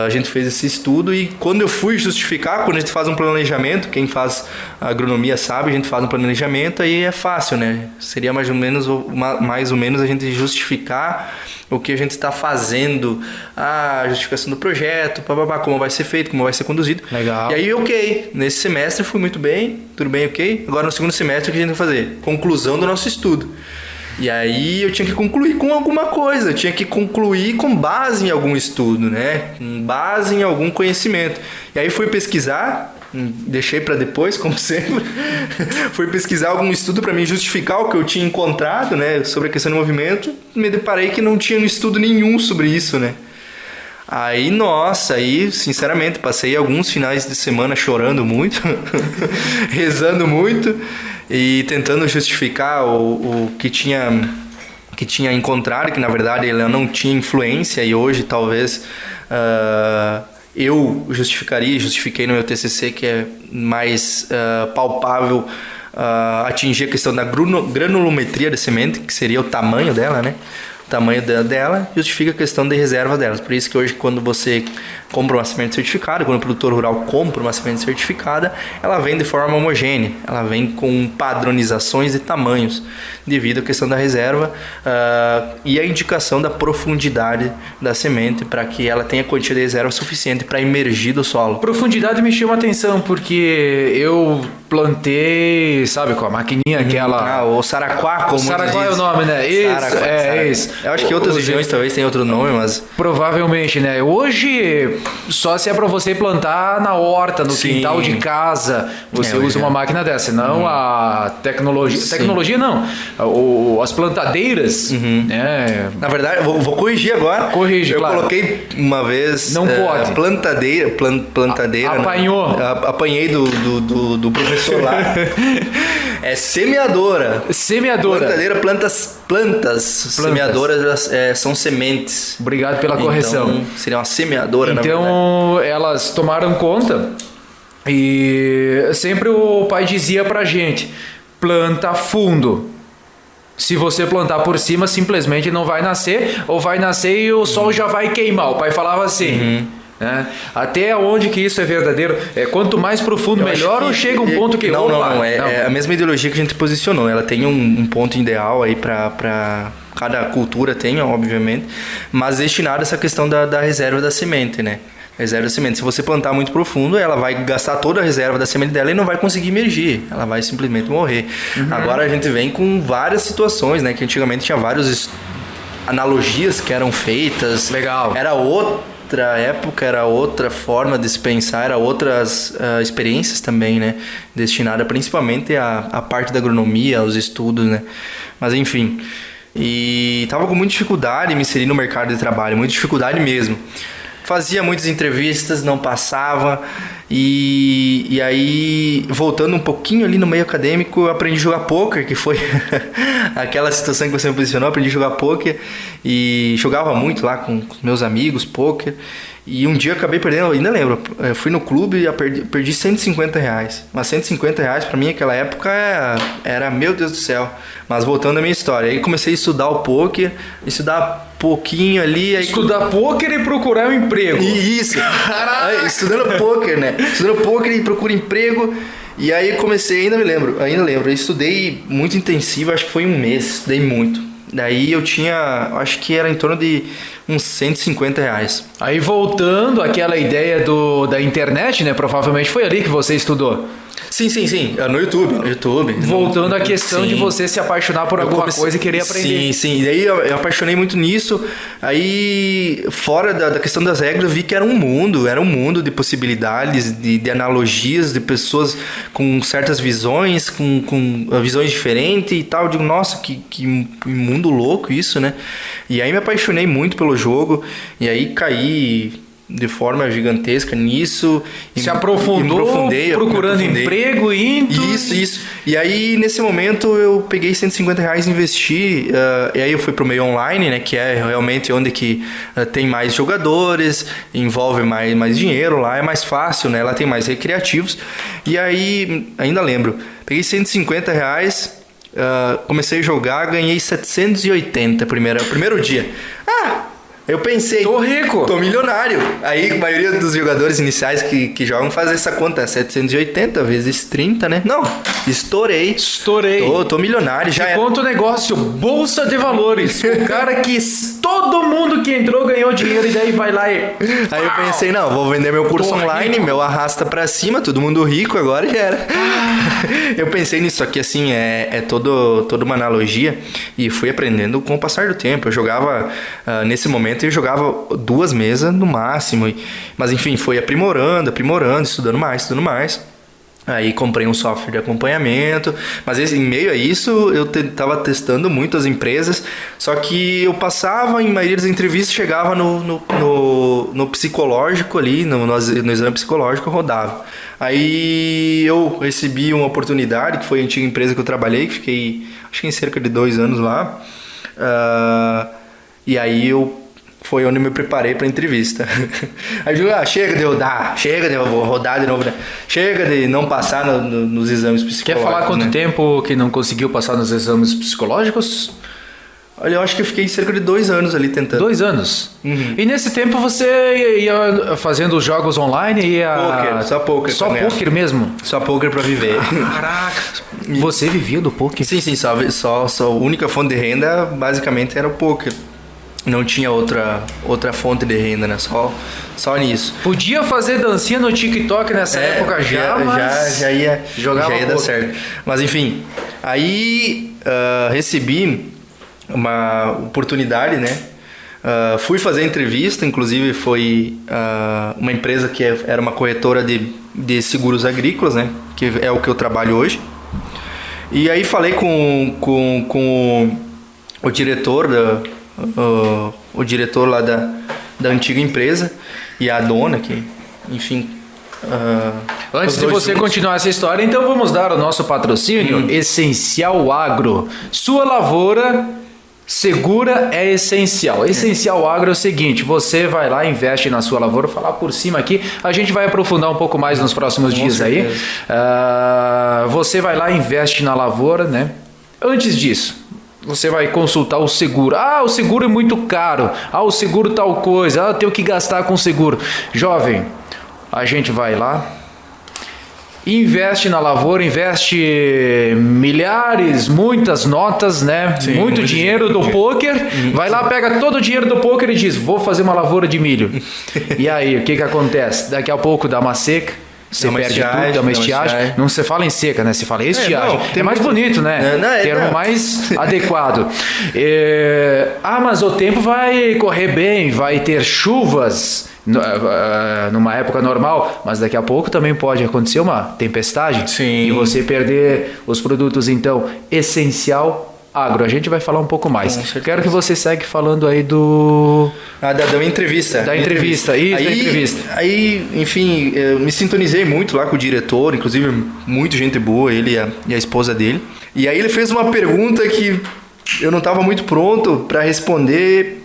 [SPEAKER 2] A gente fez esse estudo e quando eu fui justificar, quando a gente faz um planejamento, quem faz agronomia sabe, a gente faz um planejamento, aí é fácil, né? Seria mais ou menos a gente justificar o que a gente está fazendo, a justificação do projeto, como vai ser feito, como vai ser conduzido.
[SPEAKER 1] Legal.
[SPEAKER 2] E aí, nesse semestre fui muito bem, tudo bem, ok. Agora no segundo semestre o que a gente vai fazer? Conclusão do nosso estudo. E aí eu tinha que concluir com alguma coisa, eu tinha que concluir com base em algum estudo, né? Com base em algum conhecimento. E aí fui pesquisar, deixei para depois, como sempre. Fui pesquisar algum estudo para me justificar o que eu tinha encontrado, né, sobre a questão do movimento. Me deparei que não tinha estudo nenhum sobre isso, né? Aí, nossa, sinceramente, passei alguns finais de semana chorando muito, rezando muito e tentando justificar o que tinha encontrado, que na verdade ela não tinha influência, e hoje talvez eu justifiquei no meu TCC, que é mais palpável, atingir a questão da granulometria da semente, que seria o tamanho dela, né? O tamanho dela justifica a questão de reserva delas. Por isso que hoje, quando você compra uma semente certificada, quando o produtor rural compra uma semente certificada, ela vem de forma homogênea, ela vem com padronizações de tamanhos, devido à questão da reserva e a indicação da profundidade da semente, para que ela tenha quantia de reserva suficiente para emergir do solo.
[SPEAKER 1] Profundidade me chama a atenção, porque eu plantei, sabe, com a maquininha aquela...
[SPEAKER 2] o Saraquá, como
[SPEAKER 1] Saraquá é o nome, né? Isso.
[SPEAKER 2] Eu acho que outras regiões talvez tenham outro nome, mas...
[SPEAKER 1] Provavelmente, né? Hoje, só se é para você plantar na horta, no quintal de casa, você usa uma máquina dessa. Senão a tecnologia... Sim. Tecnologia não. As plantadeiras, né?
[SPEAKER 2] Na verdade, vou corrigir agora.
[SPEAKER 1] Corrige, claro.
[SPEAKER 2] Eu coloquei uma vez...
[SPEAKER 1] Não pode.
[SPEAKER 2] Plantadeira.
[SPEAKER 1] Apanhou.
[SPEAKER 2] Apanhei do professor lá. É semeadora. Plantadeira, plantas. Semeadoras são sementes.
[SPEAKER 1] Obrigado pela correção.
[SPEAKER 2] Então, seria uma semeadora, na verdade.
[SPEAKER 1] Então, elas tomaram conta e sempre o pai dizia pra gente: planta fundo. Se você plantar por cima, simplesmente não vai nascer, ou vai nascer e o sol já vai queimar. O pai falava assim. Né? Até onde que isso é verdadeiro? Quanto mais profundo, melhor, ou chega um ponto que...
[SPEAKER 2] Não. É a mesma ideologia que a gente posicionou. Ela tem um ponto ideal aí para cada cultura, tem, obviamente, mas destinado a essa questão da reserva da semente, né? Reserva da semente. Se você plantar muito profundo, ela vai gastar toda a reserva da semente dela e não vai conseguir emergir. Ela vai simplesmente morrer. Agora a gente vem com várias situações, né? Que antigamente tinha várias analogias que eram feitas.
[SPEAKER 1] Legal.
[SPEAKER 2] Era outra época, era outra forma de se pensar, era outras experiências também, né? Destinada principalmente à parte da agronomia, aos estudos, né? Mas enfim, e tava com muita dificuldade em me inserir no mercado de trabalho, muita dificuldade mesmo. Fazia muitas entrevistas, não passava, e aí, voltando um pouquinho ali no meio acadêmico, eu aprendi a jogar pôquer, que foi aquela situação que você me posicionou. Aprendi a jogar pôquer e jogava muito lá com meus amigos, pôquer. E um dia eu acabei perdendo, ainda lembro, eu fui no clube e perdi R$150. Mas R$150 pra mim naquela época era, meu Deus do céu. Mas voltando à minha história, aí comecei a estudar o pôquer, estudar pouquinho ali. Aí
[SPEAKER 1] estudar pôquer e procurar um emprego.
[SPEAKER 2] Isso, estudando pôquer, né? Estudando pôquer e procura emprego. E aí comecei, ainda lembro, eu estudei muito intensivo, acho que foi um mês, estudei muito. Daí eu tinha, acho que era em torno de uns R$150.
[SPEAKER 1] Aí voltando àquela ideia da internet, né? Provavelmente foi ali que você estudou.
[SPEAKER 2] Sim. No YouTube.
[SPEAKER 1] Voltando à questão de você se apaixonar por alguma coisa e querer aprender.
[SPEAKER 2] Sim. E daí eu apaixonei muito nisso. Aí, fora da questão das regras, eu vi que era um mundo de possibilidades, de analogias, de pessoas com certas visões, com visões diferentes e tal. Eu digo, nossa, que mundo louco isso, né? E aí me apaixonei muito pelo jogo. E aí caí de forma gigantesca nisso.
[SPEAKER 1] Se aprofundou, procurando emprego e...
[SPEAKER 2] Isso. E aí, nesse momento, eu peguei R$150 e investi. E aí eu fui pro meio online, né? Que é realmente onde que tem mais jogadores, envolve mais dinheiro lá, é mais fácil, né? Lá tem mais recreativos. E aí, ainda lembro, peguei R$150, comecei a jogar, ganhei 780 primeiro dia. Eu pensei,
[SPEAKER 1] tô rico,
[SPEAKER 2] tô milionário. Aí a maioria dos jogadores iniciais que jogam faz essa conta, 780 vezes 30, né? Não, estourei.
[SPEAKER 1] Tô milionário.
[SPEAKER 2] Já
[SPEAKER 1] conta o negócio, bolsa de valores. O cara que todo mundo que entrou ganhou dinheiro e daí vai lá e...
[SPEAKER 2] Aí eu pensei, não, vou vender meu curso online, meu arrasta pra cima, todo mundo rico, agora já era. Eu pensei nisso aqui, assim, toda uma analogia e fui aprendendo com o passar do tempo. Eu jogava, nesse momento, eu jogava 2 mesas no máximo, mas enfim, foi aprimorando, estudando mais. Aí comprei um software de acompanhamento, mas em meio a isso eu estava testando muitas empresas, só que eu passava em maioria das entrevistas, chegava no psicológico ali, no exame psicológico, eu rodava. Aí eu recebi uma oportunidade, que foi a antiga empresa que eu trabalhei, que fiquei acho que em cerca de 2 anos lá, e aí foi onde eu me preparei para a entrevista. Aí eu digo, chega de rodar, chega de rodar de novo, chega de não passar nos exames psicológicos.
[SPEAKER 1] Quer falar quanto tempo que não conseguiu passar nos exames psicológicos?
[SPEAKER 2] Olha, eu acho que eu fiquei cerca de 2 anos ali tentando.
[SPEAKER 1] 2 anos?
[SPEAKER 2] Uhum.
[SPEAKER 1] E nesse tempo você ia fazendo os jogos online?
[SPEAKER 2] Só poker.
[SPEAKER 1] Só poker mesmo?
[SPEAKER 2] Só poker para viver.
[SPEAKER 1] Caraca! Você vivia do poker?
[SPEAKER 2] Sim, só a única fonte de renda basicamente era o poker. Não tinha outra fonte de renda, né? Só nisso.
[SPEAKER 1] Podia fazer dancinha no TikTok nessa época
[SPEAKER 2] já ia dar certo. Mas enfim, aí recebi uma oportunidade, né? Fui fazer entrevista, inclusive foi uma empresa que era uma corretora de seguros agrícolas, né? Que é o que eu trabalho hoje. E aí falei com o diretor o diretor lá da antiga empresa e a dona, que, enfim...
[SPEAKER 1] Antes de você continuar essa história, então vamos dar o nosso patrocínio, Essencial Agro. Sua lavoura segura é essencial. Essencial Agro é o seguinte, você vai lá, investe na sua lavoura, falar por cima aqui, a gente vai aprofundar um pouco mais nos próximos dias aí. Você vai lá, investe na lavoura, né? Antes disso, você vai consultar o seguro. O seguro é muito caro. O seguro tal coisa. Eu tenho que gastar com seguro. Jovem, a gente vai lá, investe na lavoura, investe milhares, muitas notas, né? Sim, muito dinheiro do poker. Vai lá, pega todo o dinheiro do poker e diz, vou fazer uma lavoura de milho. E aí, o que acontece? Daqui a pouco dá uma seca. Você perde tudo, dá uma estiagem. Não se fala em seca, né? Se fala em estiagem. É mais bonito, né? Termo mais adequado. Mas o tempo vai correr bem, vai ter chuvas numa época normal, mas daqui a pouco também pode acontecer uma tempestade. Sim. E você perder os produtos, então, Essencial Agro. A gente vai falar um pouco mais. Quero que você segue falando aí
[SPEAKER 2] da minha entrevista.
[SPEAKER 1] Da entrevista.
[SPEAKER 2] Aí, enfim, eu me sintonizei muito lá com o diretor, inclusive muito gente boa, ele e a esposa dele. E aí ele fez uma pergunta que eu não estava muito pronto para responder.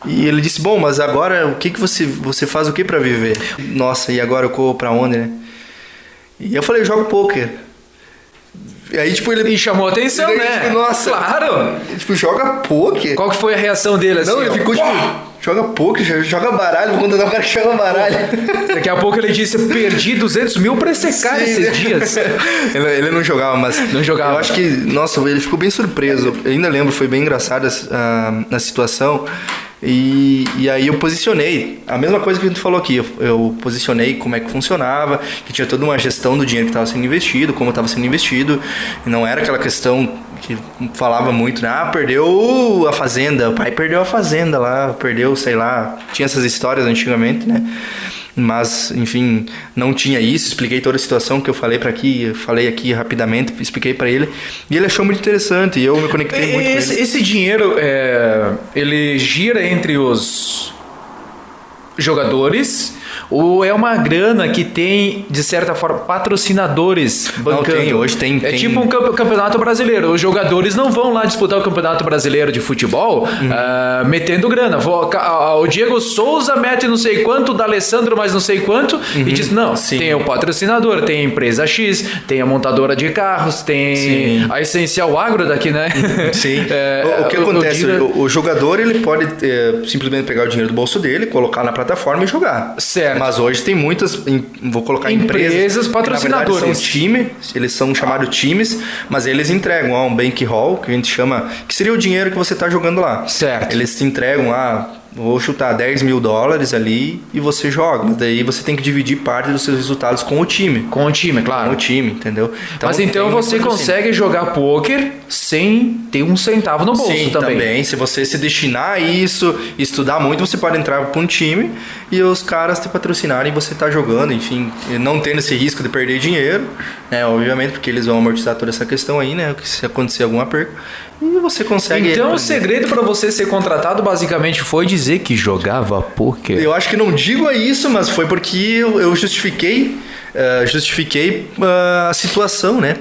[SPEAKER 2] E ele disse, bom, mas agora o que você faz o que para viver? Nossa, e agora eu corro para onde, né? E eu falei, eu jogo poker. E aí, tipo, ele...
[SPEAKER 1] E chamou a atenção, né?
[SPEAKER 2] Tipo, nossa.
[SPEAKER 1] Claro.
[SPEAKER 2] Tipo, joga poker.
[SPEAKER 1] Qual que foi a reação dele, assim?
[SPEAKER 2] Não, ele ficou, tipo, joga poker, joga baralho. Vou contratar um cara que joga baralho.
[SPEAKER 1] Daqui a pouco ele disse, perdi 200 mil pra esse cara esses dias.
[SPEAKER 2] Ele não jogava, mas...
[SPEAKER 1] Não jogava.
[SPEAKER 2] Eu acho que, nossa, ele ficou bem surpreso. Eu ainda lembro, foi bem engraçado a situação. E aí eu posicionei, a mesma coisa que a gente falou aqui, eu posicionei como é que funcionava, que tinha toda uma gestão do dinheiro que estava sendo investido, como estava sendo investido, e não era aquela questão que falava muito, né? Perdeu a fazenda, o pai perdeu a fazenda lá, perdeu, sei lá, tinha essas histórias antigamente, né? Mas, enfim, não tinha isso. Expliquei toda a situação que eu falei aqui rapidamente, expliquei para ele e ele achou muito interessante e eu me conectei muito com ele.
[SPEAKER 1] Esse dinheiro, ele gira entre os jogadores ou é uma grana que tem, de certa forma, patrocinadores bancando?
[SPEAKER 2] Não, hoje tem.
[SPEAKER 1] É tipo um campeonato brasileiro. Os jogadores não vão lá disputar o campeonato brasileiro de futebol metendo grana. O Diego Souza mete não sei quanto, o D'Alessandro mais não sei quanto, e diz, não, tem o patrocinador, tem a empresa X, tem a montadora de carros, tem a Essencial Agro daqui, né?
[SPEAKER 2] Sim. O que acontece? O jogador, ele pode simplesmente pegar o dinheiro do bolso dele, colocar na plataforma, plataforma e jogar.
[SPEAKER 1] Certo.
[SPEAKER 2] Mas hoje tem muitas, vou colocar
[SPEAKER 1] empresas patrocinadores.
[SPEAKER 2] Na verdade são times, eles são chamados times, mas eles entregam um bankroll, que a gente chama, que seria o dinheiro que você está jogando lá.
[SPEAKER 1] Certo.
[SPEAKER 2] Eles te entregam vou chutar $10 mil ali e você joga. Mas daí você tem que dividir parte dos seus resultados com o time.
[SPEAKER 1] Com o time, claro.
[SPEAKER 2] Com o time, entendeu?
[SPEAKER 1] Mas então você consegue jogar pôquer sem ter um centavo no bolso.
[SPEAKER 2] Sim, também. Se você se destinar a isso, estudar muito, você pode entrar para um time e os caras te patrocinarem e você tá jogando, enfim, não tendo esse risco de perder dinheiro, né? Obviamente, porque eles vão amortizar toda essa questão aí, né? Se acontecer alguma perca. E você consegue...
[SPEAKER 1] Então o segredo para você ser contratado basicamente foi dizer que jogava pôquer?
[SPEAKER 2] Eu acho que não digo isso, mas foi porque eu justifiquei a situação, né?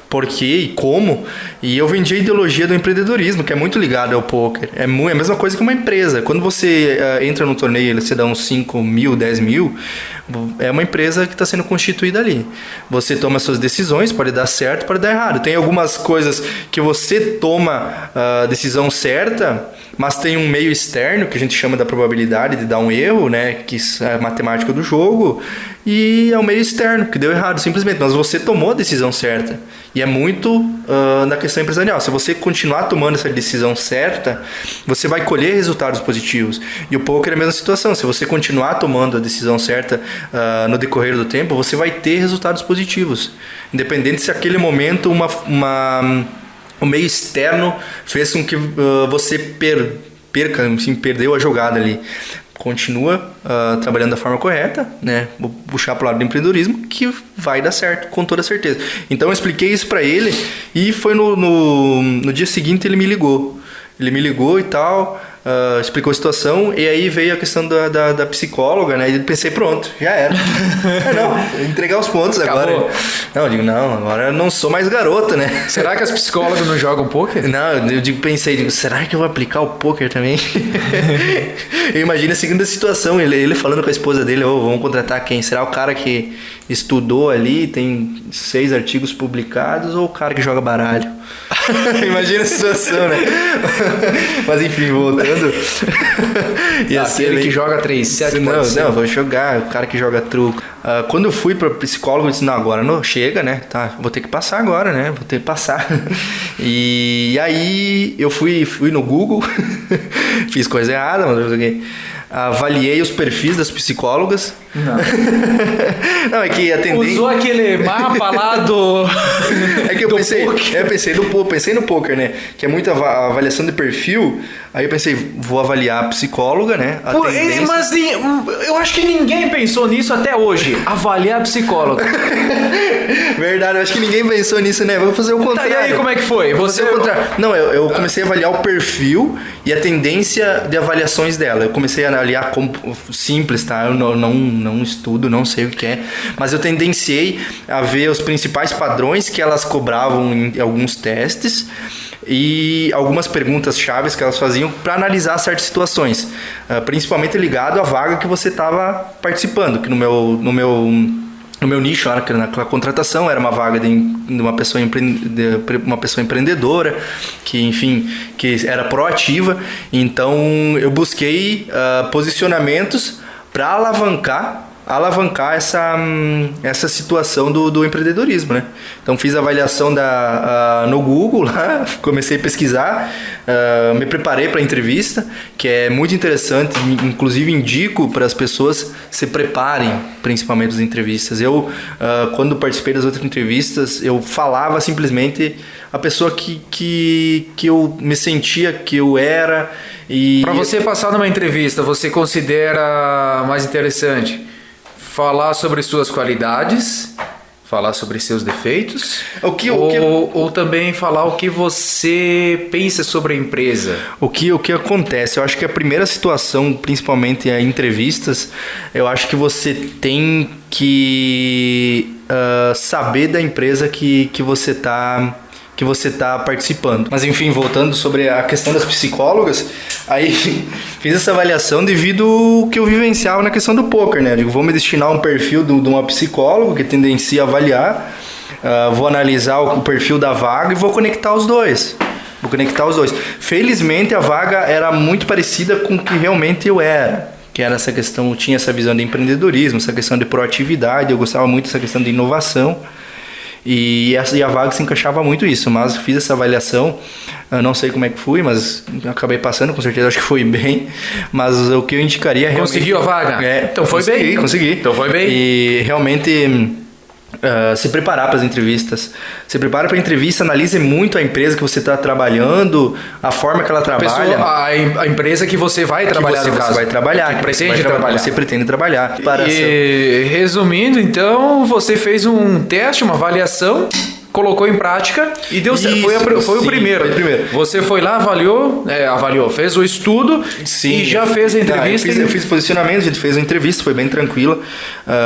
[SPEAKER 2] Por quê e como. E eu vendi a ideologia do empreendedorismo, que é muito ligado ao poker. É a mesma coisa que uma empresa. Quando você entra no torneio e você dá uns 5 mil, 10 mil, é uma empresa que está sendo constituída ali. Você toma suas decisões, pode dar certo, pode dar errado. Tem algumas coisas que você toma a decisão certa, mas tem um meio externo, que a gente chama da probabilidade de dar um erro, né? Que é a matemática do jogo. E é o meio externo, que deu errado, simplesmente. Mas você tomou a decisão certa. E é muito na questão empresarial. Se você continuar tomando essa decisão certa, você vai colher resultados positivos. E o poker é a mesma situação. Se você continuar tomando a decisão certa no decorrer do tempo, você vai ter resultados positivos. Independente se aquele momento o meio externo fez com que você perdeu a jogada ali. Continua trabalhando da forma correta, né? Vou puxar para o lado do empreendedorismo, que vai dar certo, com toda certeza. Então eu expliquei isso para ele e foi no dia seguinte ele me ligou. Ele me ligou e tal, explicou a situação, e aí veio a questão da psicóloga, né? E eu pensei, pronto, já era. Entregar os pontos. Acabou. Agora. Não, eu digo, não, agora eu não sou mais garota, né?
[SPEAKER 1] Será que as psicólogas não jogam pôquer?
[SPEAKER 2] Não, eu pensei, será que eu vou aplicar o pôquer também? Eu imagino a segunda situação, ele falando com a esposa dele, vamos contratar quem? Será o cara que estudou ali, tem 6 artigos publicados, ou o cara que joga baralho? Imagina a situação, né? Mas enfim, voltando.
[SPEAKER 1] Aquele que joga 3-7.
[SPEAKER 2] Não, vou jogar, o cara que joga truco. Quando eu fui para psicólogo, eu disse, não, agora não chega, né? Tá, vou ter que passar agora, né? Vou ter que passar. E aí eu fui no Google, fiz coisa errada, mas eu joguei. Avaliei os perfis das psicólogas. Não, é que a tendência...
[SPEAKER 1] Usou aquele mapa lá do...
[SPEAKER 2] É que eu pensei no poker, né? Que é muita avaliação de perfil. Aí eu pensei, vou avaliar a psicóloga, né?
[SPEAKER 1] Mas eu acho que ninguém pensou nisso até hoje. Avaliar a psicóloga.
[SPEAKER 2] Verdade, eu acho que ninguém pensou nisso, né? Vou fazer o contrário.
[SPEAKER 1] Tá, e aí como é que foi?
[SPEAKER 2] Não, eu comecei a avaliar o perfil e a tendência de avaliações dela. Eu comecei a avaliar como simples, tá? Eu não estudo, não sei o que é. Mas eu tendenciei a ver os principais padrões que elas cobravam em alguns testes e algumas perguntas chaves que elas faziam para analisar certas situações, principalmente ligado à vaga que você estava participando, que no meu nicho, na contratação, era uma vaga de uma pessoa empreendedora, que, enfim, que era proativa. Então eu busquei posicionamentos para alavancar essa situação do empreendedorismo, né? Então fiz a avaliação no Google lá, comecei a pesquisar, me preparei para a entrevista, que é muito interessante, inclusive indico para as pessoas se preparem, principalmente as entrevistas. Eu, quando participei das outras entrevistas, eu falava simplesmente a pessoa que eu me sentia que eu era.
[SPEAKER 1] Para você passar numa entrevista, você considera mais interessante falar sobre suas qualidades, falar sobre seus defeitos, ou também falar o que você pensa sobre a empresa?
[SPEAKER 2] O que acontece? Eu acho que a primeira situação, principalmente em entrevistas, eu acho que você tem que saber da empresa que você está participando. Mas enfim, voltando sobre a questão das psicólogas, aí fiz essa avaliação devido ao que eu vivenciava na questão do poker, né? Eu digo, vou me destinar a um perfil de uma psicóloga que tendencia a avaliar, vou analisar o perfil da vaga e vou conectar os dois. Felizmente a vaga era muito parecida com o que realmente eu era. que era essa questão, tinha essa visão de empreendedorismo, essa questão de proatividade, eu gostava muito dessa questão de inovação. E a vaga se encaixava muito isso, mas fiz essa avaliação, não sei como é que fui, mas acabei passando, com certeza acho que fui bem, mas o que eu indicaria realmente...
[SPEAKER 1] Conseguiu a vaga?
[SPEAKER 2] Então foi bem. Consegui.
[SPEAKER 1] Então foi bem.
[SPEAKER 2] E realmente... se preparar para as entrevistas. Se prepare para a entrevista, analise muito a empresa que você está trabalhando, a forma que ela trabalha.
[SPEAKER 1] A empresa que você vai trabalhar,
[SPEAKER 2] que você vai trabalhar,
[SPEAKER 1] que pretende trabalhar.
[SPEAKER 2] Você pretende trabalhar.
[SPEAKER 1] E resumindo, então, você fez um teste, uma avaliação, colocou em prática e deu certo. Foi o primeiro. Você foi lá, avaliou, fez o estudo e já fez a entrevista.
[SPEAKER 2] Eu fiz posicionamento, a gente fez a entrevista, foi bem tranquila.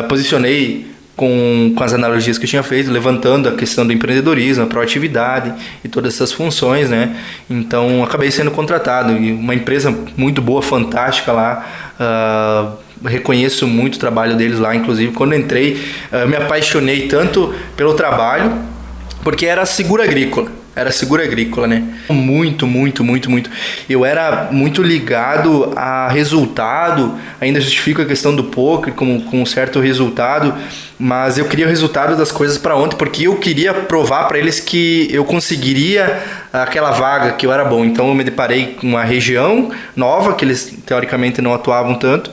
[SPEAKER 2] Posicionei com as analogias que eu tinha feito, levantando a questão do empreendedorismo, a proatividade e todas essas funções, né? Então, acabei sendo contratado. E uma empresa muito boa, fantástica lá. Reconheço muito o trabalho deles lá. Inclusive, quando entrei, me apaixonei tanto pelo trabalho, porque era seguro agrícola. Era seguro agrícola, né? Muito. Eu era muito ligado a resultado, ainda justifico a questão do poker com um certo resultado, mas eu queria o resultado das coisas para ontem, porque eu queria provar para eles que eu conseguiria aquela vaga, que eu era bom. Então eu me deparei com uma região nova, que eles teoricamente não atuavam tanto,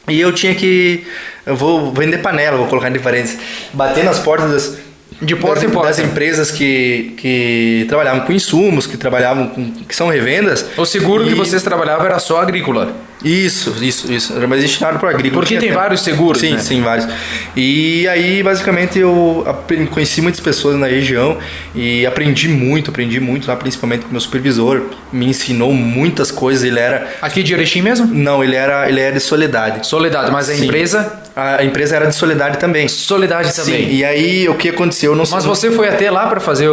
[SPEAKER 2] e eu tinha que... Eu vou vender panela, vou colocar entre parênteses, bater nas portas das empresas que trabalhavam com insumos, que são revendas.
[SPEAKER 1] O seguro que vocês trabalhavam era só agrícola?
[SPEAKER 2] Isso. Era mais destinado para agrícola.
[SPEAKER 1] Porque tem vários seguros,
[SPEAKER 2] sim,
[SPEAKER 1] né?
[SPEAKER 2] Sim, vários. E aí, basicamente, eu conheci muitas pessoas na região e aprendi muito lá, principalmente com o meu supervisor. Me ensinou muitas coisas. Ele era...
[SPEAKER 1] Aqui de Erechim mesmo?
[SPEAKER 2] Não, ele era de Soledade.
[SPEAKER 1] Soledade, mas a empresa...
[SPEAKER 2] A empresa era de Soledade também.
[SPEAKER 1] Soledade também.
[SPEAKER 2] Sim, e aí o que aconteceu...
[SPEAKER 1] Mas você foi até lá para fazer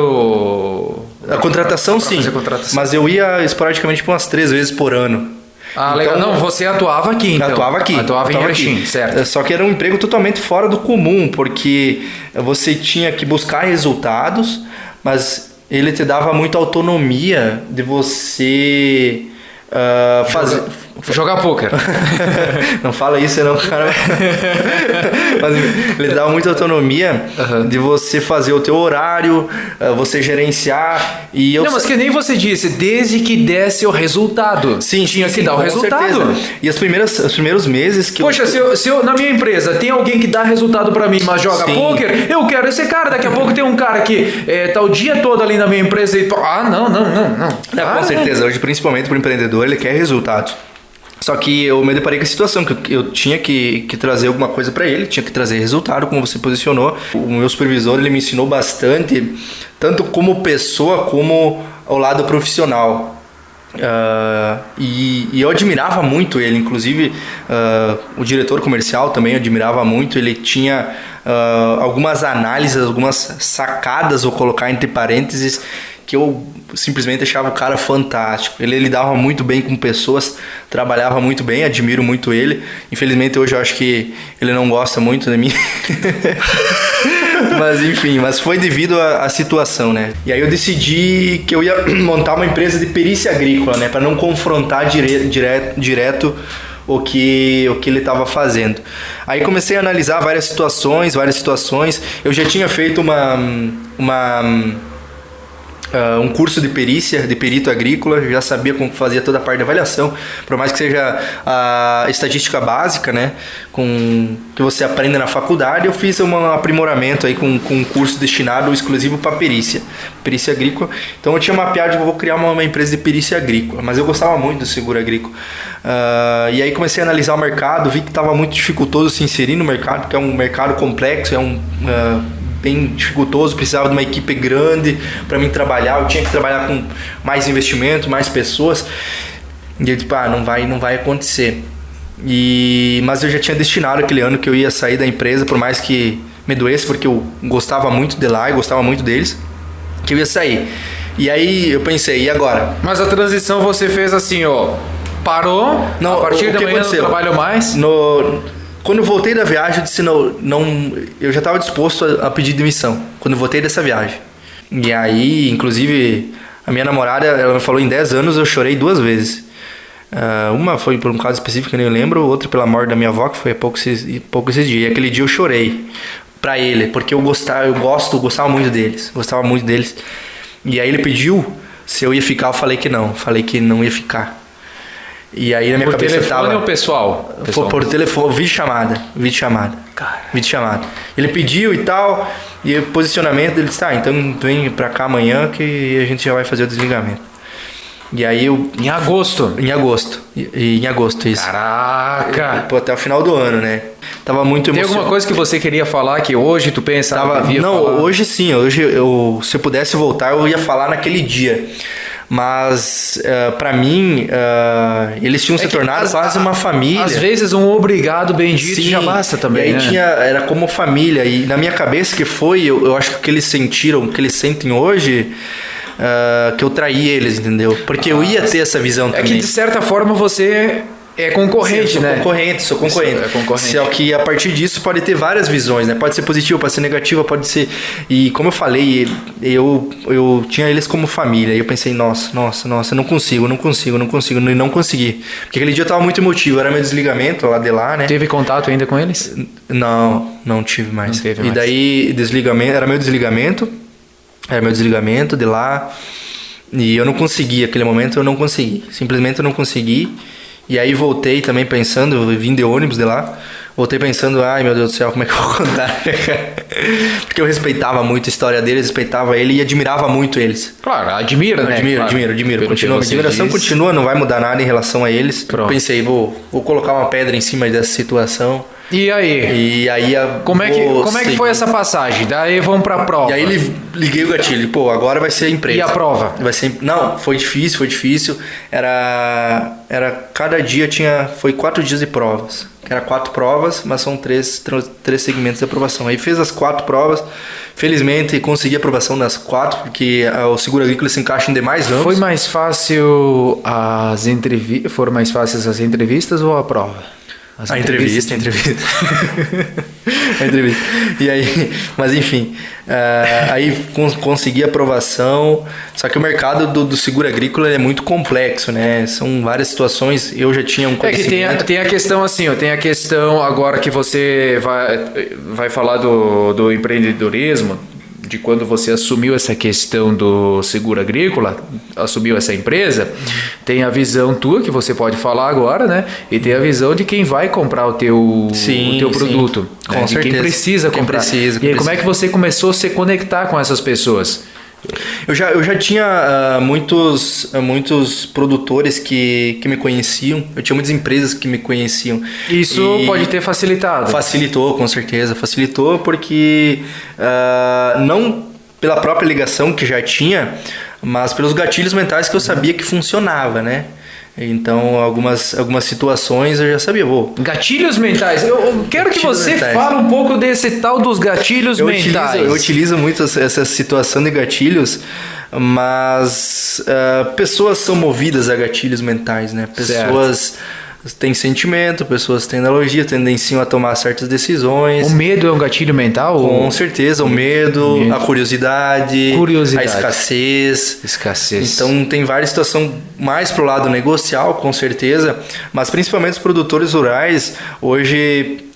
[SPEAKER 2] a contratação, sim. Mas eu ia esporadicamente umas 3 vezes por ano.
[SPEAKER 1] Ah, legal. Não, você atuava aqui, então.
[SPEAKER 2] Atuava
[SPEAKER 1] em Erechim, certo.
[SPEAKER 2] Só que era um emprego totalmente fora do comum, porque você tinha que buscar resultados, mas ele te dava muita autonomia de você fazer...
[SPEAKER 1] Jogar poker.
[SPEAKER 2] Não fala isso, não, cara. Mas ele dava muita autonomia de você fazer o teu horário, você gerenciar.
[SPEAKER 1] Mas que nem você disse, desde que desse o resultado.
[SPEAKER 2] Sim,
[SPEAKER 1] tinha que dar o resultado.
[SPEAKER 2] Certeza. E os primeiros meses que
[SPEAKER 1] Poxa, se eu na minha empresa tem alguém que dá resultado pra mim, mas joga poker, eu quero esse cara. Daqui a pouco tem um cara que tá o dia todo ali na minha empresa e... não.
[SPEAKER 2] Com certeza. Hoje, principalmente pro empreendedor, ele quer resultado. Só que eu me deparei com a situação que eu tinha que trazer alguma coisa para ele, tinha que trazer resultado, como você posicionou. O meu supervisor, ele me ensinou bastante, tanto como pessoa, como ao lado profissional. E eu admirava muito ele, inclusive o diretor comercial também admirava muito. Ele tinha algumas análises, algumas sacadas, vou colocar entre parênteses, que eu simplesmente achava o cara fantástico. Ele lidava muito bem com pessoas, trabalhava muito bem, admiro muito ele. Infelizmente hoje eu acho que ele não gosta muito de mim. Mas enfim, foi devido à situação, né? E aí eu decidi que eu ia montar uma empresa de perícia agrícola, né? Para não confrontar direto o que ele estava fazendo. Aí comecei a analisar várias situações. Eu já tinha feito um curso de perícia, de perito agrícola, já sabia como fazia toda a parte de avaliação, por mais que seja a estatística básica, né, que você aprende na faculdade. Eu fiz um aprimoramento aí com um curso destinado exclusivo para perícia agrícola. Então eu tinha mapeado, vou criar uma empresa de perícia agrícola, mas eu gostava muito do seguro agrícola. E aí comecei a analisar o mercado, vi que estava muito dificultoso se inserir no mercado, porque é um mercado complexo, bem dificultoso, precisava de uma equipe grande para mim trabalhar, eu tinha que trabalhar com mais investimento, mais pessoas, e eu disse, não vai acontecer. Mas eu já tinha destinado aquele ano que eu ia sair da empresa, por mais que me doesse, porque eu gostava muito de lá, eu gostava muito deles, que eu ia sair. E aí eu pensei, e agora?
[SPEAKER 1] Mas a transição você fez assim, parou, não, a partir da manhã não trabalho mais?
[SPEAKER 2] Quando eu voltei da viagem, eu disse eu já estava disposto a pedir demissão, quando eu voltei dessa viagem. E aí, inclusive, a minha namorada, ela me falou, em 10 anos eu chorei 2 vezes. Uma foi por um caso específico que eu nem lembro, outra pela morte da minha avó, que foi há pouco esses dias. E aquele dia eu chorei pra ele, porque eu gostava muito deles. Gostava muito deles. E aí ele pediu se eu ia ficar, eu falei que não. Falei que não ia ficar. E aí na minha cabeça
[SPEAKER 1] tava... Por telefone ou pessoal?
[SPEAKER 2] Por telefone, vídeo chamada.
[SPEAKER 1] Cara.
[SPEAKER 2] Vídeo chamada. Ele pediu e tal, e o posicionamento, ele disse, tá, então vem pra cá amanhã que a gente já vai fazer o desligamento. E aí eu...
[SPEAKER 1] Em agosto?
[SPEAKER 2] Em agosto. Em agosto, isso.
[SPEAKER 1] Caraca!
[SPEAKER 2] Pô, até o final do ano, né? Tava muito emocionado.
[SPEAKER 1] Tem alguma coisa que você queria falar que hoje tu pensava que
[SPEAKER 2] Não,
[SPEAKER 1] falar?
[SPEAKER 2] Hoje sim. Hoje, se eu pudesse voltar, eu ia falar naquele dia. Mas, pra mim, eles tinham se tornado quase uma família.
[SPEAKER 1] Às vezes um obrigado bendito já basta também,
[SPEAKER 2] e aí era como família. E na minha cabeça que foi, eu acho que o que eles sentiram, o que eles sentem hoje... que eu traí eles, entendeu? Porque eu ia ter essa visão também.
[SPEAKER 1] É que de certa forma você é concorrente,
[SPEAKER 2] sou
[SPEAKER 1] né?
[SPEAKER 2] Sou concorrente.
[SPEAKER 1] É concorrente.
[SPEAKER 2] Só que a partir disso pode ter várias visões, né? Pode ser positiva, pode ser negativa, pode ser... E como eu falei, eu tinha eles como família. E eu pensei, nossa, não consigo. E não consegui. Porque aquele dia eu tava muito emotivo. Era meu desligamento lá de lá, né?
[SPEAKER 1] Teve contato ainda com eles?
[SPEAKER 2] Não tive mais.
[SPEAKER 1] Não teve
[SPEAKER 2] mais.
[SPEAKER 1] E
[SPEAKER 2] daí, era meu desligamento de lá. E eu não consegui, aquele momento eu não consegui. Simplesmente eu não consegui. E aí voltei também pensando, eu vim de ônibus de lá. Voltei pensando, ai meu Deus do céu, como é que eu vou contar? Porque eu respeitava muito a história deles, respeitava ele e admirava muito eles.
[SPEAKER 1] Claro, admira, né?
[SPEAKER 2] Admiro. Continua, a admiração continua, não vai mudar nada em relação a eles.
[SPEAKER 1] Pronto.
[SPEAKER 2] Pensei, vou colocar uma pedra em cima dessa situação.
[SPEAKER 1] E aí? Como é que foi essa passagem? Daí vamos pra prova.
[SPEAKER 2] E aí liguei o gatilho. Pô, agora vai ser a empresa.
[SPEAKER 1] E a prova?
[SPEAKER 2] Não, foi difícil. Era cada dia foi 4 dias de provas. Era 4 provas, mas são 3 segmentos de aprovação. Aí fez as 4 provas. Felizmente consegui a aprovação das 4, porque o seguro agrícola se encaixa em demais ramos.
[SPEAKER 1] Foi mais fácil foram mais fáceis as entrevistas ou a prova?
[SPEAKER 2] A entrevista. A entrevista. E aí, mas enfim, aí consegui aprovação. Só que o mercado do seguro agrícola é muito complexo, né? São várias situações. Eu já tinha um conhecimento.
[SPEAKER 1] É que tem a questão assim, tem a questão agora que você vai falar do empreendedorismo, de quando você assumiu essa questão do seguro agrícola, assumiu essa empresa, tem a visão tua, que você pode falar agora, né? E tem a visão de quem vai comprar o teu produto.
[SPEAKER 2] Com
[SPEAKER 1] né?
[SPEAKER 2] certeza.
[SPEAKER 1] De quem precisa comprar. E aí, como é que você começou a se conectar com essas pessoas?
[SPEAKER 2] Eu já tinha muitos produtores que me conheciam. Eu tinha muitas empresas que me conheciam.
[SPEAKER 1] Isso pode ter facilitado?
[SPEAKER 2] Facilitou, com certeza. Facilitou porque não pela própria ligação que já tinha, mas pelos gatilhos mentais que eu sabia que funcionava, né? Então, algumas situações eu já sabia.
[SPEAKER 1] Gatilhos mentais. Eu quero que você fale um pouco desse tal dos gatilhos mentais.
[SPEAKER 2] Eu utilizo muito essa situação de gatilhos, mas pessoas são movidas a gatilhos mentais, né? Pessoas têm sentimento, pessoas têm analogia, tendenciam a tomar certas decisões.
[SPEAKER 1] O medo é um gatilho mental?
[SPEAKER 2] Com certeza, o medo, a curiosidade, a escassez. Então tem várias situações mais pro lado negocial, com certeza, mas principalmente os produtores rurais, hoje...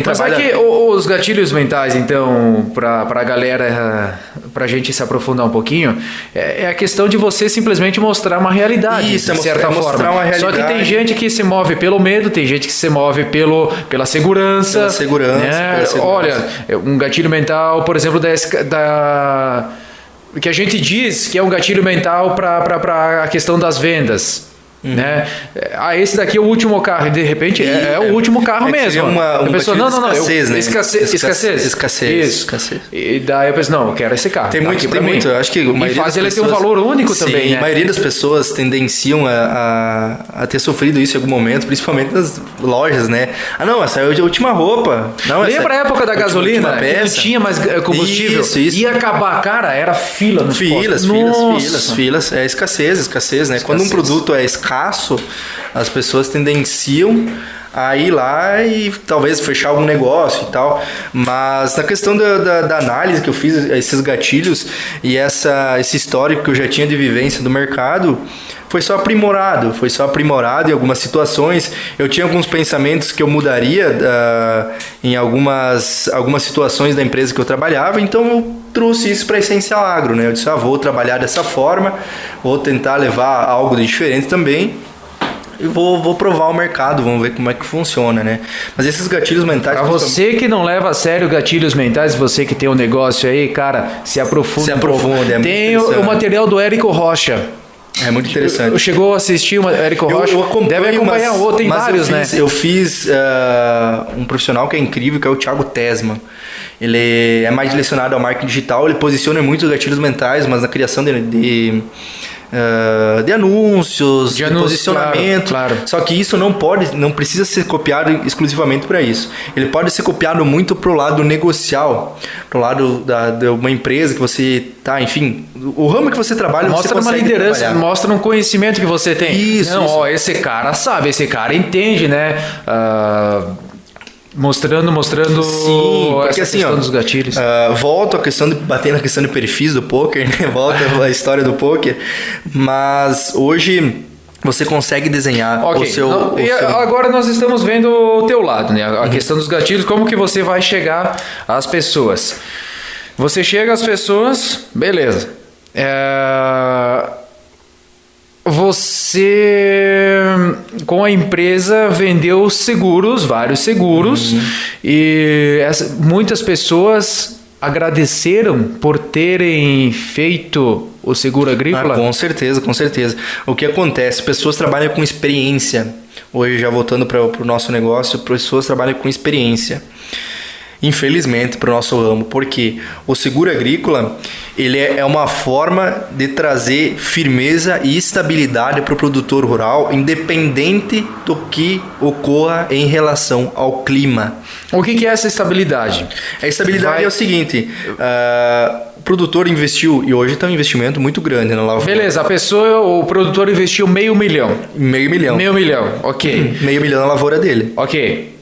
[SPEAKER 1] Mas é que os gatilhos mentais, então, pra galera, pra gente se aprofundar um pouquinho, é a questão de você simplesmente mostrar uma realidade,
[SPEAKER 2] isso,
[SPEAKER 1] de certa forma.
[SPEAKER 2] Uma realidade.
[SPEAKER 1] Só que tem gente que se move pelo medo, tem gente que se move pela segurança.
[SPEAKER 2] Pela segurança.
[SPEAKER 1] Né? Olha, um gatilho mental, por exemplo, que a gente diz que é um gatilho mental para a questão das vendas. Né? Esse daqui é o último carro, e de repente é o último carro mesmo.
[SPEAKER 2] A pessoa, escassez.
[SPEAKER 1] E daí eu penso, eu quero esse carro.
[SPEAKER 2] Tem muito, eu acho que
[SPEAKER 1] e faz ele ter um valor único também, né?
[SPEAKER 2] A maioria das pessoas tendenciam a ter sofrido isso em algum momento, principalmente nas lojas, né? Essa é a última roupa.
[SPEAKER 1] Lembra a época da gasolina? Que não tinha mais combustível.
[SPEAKER 2] Isso.
[SPEAKER 1] Ia acabar, cara, era fila nos
[SPEAKER 2] postos. Filas. É escassez, né? Quando um produto é escasso, as pessoas tendenciam a ir lá e talvez fechar algum negócio e tal. Mas na questão da análise que eu fiz, esses gatilhos e esse histórico que eu já tinha de vivência do mercado, foi só aprimorado em algumas situações. Eu tinha alguns pensamentos que eu mudaria em algumas situações da empresa que eu trabalhava, então eu trouxe isso para a Essencial Agro, né? Eu disse, vou trabalhar dessa forma, vou tentar levar algo de diferente também, e vou provar o mercado, vamos ver como é que funciona, né? Mas esses gatilhos mentais...
[SPEAKER 1] Pra você que não leva a sério gatilhos mentais, você que tem um negócio aí, cara, se aprofunda. Tem o material do Érico Rocha.
[SPEAKER 2] É muito interessante.
[SPEAKER 1] Chegou a assistir o Érico Rocha? Deve acompanhar outro, tem vários, né?
[SPEAKER 2] Eu fiz um profissional que é incrível, que é o Thiago Tesman. Ele é mais direcionado ao marketing digital, ele posiciona muito os gatilhos mentais, mas na criação de anúncios, de posicionamento. Claro. Só que isso não precisa ser copiado exclusivamente para isso. Ele pode ser copiado muito pro lado negocial, pro lado de uma empresa que você tá, enfim, o ramo que você trabalha,
[SPEAKER 1] mostra
[SPEAKER 2] você
[SPEAKER 1] uma liderança,
[SPEAKER 2] trabalhar.
[SPEAKER 1] Mostra um conhecimento que você tem.
[SPEAKER 2] Isso.
[SPEAKER 1] Esse cara sabe, esse cara entende, né? Mostrando
[SPEAKER 2] sim, porque
[SPEAKER 1] essa questão dos gatilhos.
[SPEAKER 2] Volto à questão de bater na questão de perfis do poker, né? Volta à história do poker, mas hoje você consegue desenhar o seu...
[SPEAKER 1] Agora nós estamos vendo o teu lado, né? A questão dos gatilhos, como que você vai chegar às pessoas. Você chega às pessoas, beleza. Você, com a empresa, vendeu seguros, vários seguros, e muitas pessoas agradeceram por terem feito o seguro agrícola?
[SPEAKER 2] Com certeza, com certeza. O que acontece? Pessoas trabalham com experiência. Hoje, já voltando para o nosso negócio, pessoas trabalham com experiência. Infelizmente, para o nosso ramo, porque o seguro agrícola ele é uma forma de trazer firmeza e estabilidade para o produtor rural, independente do que ocorra em relação ao clima.
[SPEAKER 1] O que é essa estabilidade?
[SPEAKER 2] A estabilidade é o seguinte: o produtor investiu, e hoje está um investimento muito grande na lavoura.
[SPEAKER 1] Beleza, o produtor investiu $500 000. $500 000, ok.
[SPEAKER 2] $500 000 na lavoura dele.
[SPEAKER 1] Ok.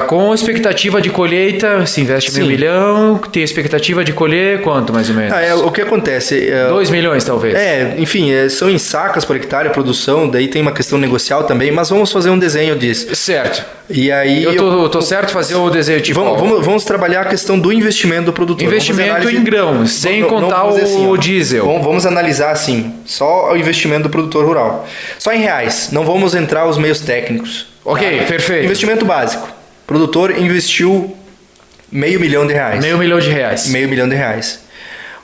[SPEAKER 1] Com expectativa de colheita, se investe $500 000, tem expectativa de colher quanto mais ou menos?
[SPEAKER 2] O que acontece?
[SPEAKER 1] 2 milhões talvez.
[SPEAKER 2] Enfim, são em sacas por hectare a produção, daí tem uma questão negocial também, mas vamos fazer um desenho disso.
[SPEAKER 1] Certo.
[SPEAKER 2] E aí
[SPEAKER 1] eu tô certo fazer o desenho tipo...
[SPEAKER 2] Vamos trabalhar a questão do investimento do produtor.
[SPEAKER 1] Investimento em grãos, sem contar o diesel.
[SPEAKER 2] Vamos analisar assim, só o investimento do produtor rural. Só em reais, não vamos entrar os meios técnicos.
[SPEAKER 1] Ok, perfeito.
[SPEAKER 2] Investimento básico. O produtor investiu $500 000.
[SPEAKER 1] $500 000.
[SPEAKER 2] $500 000.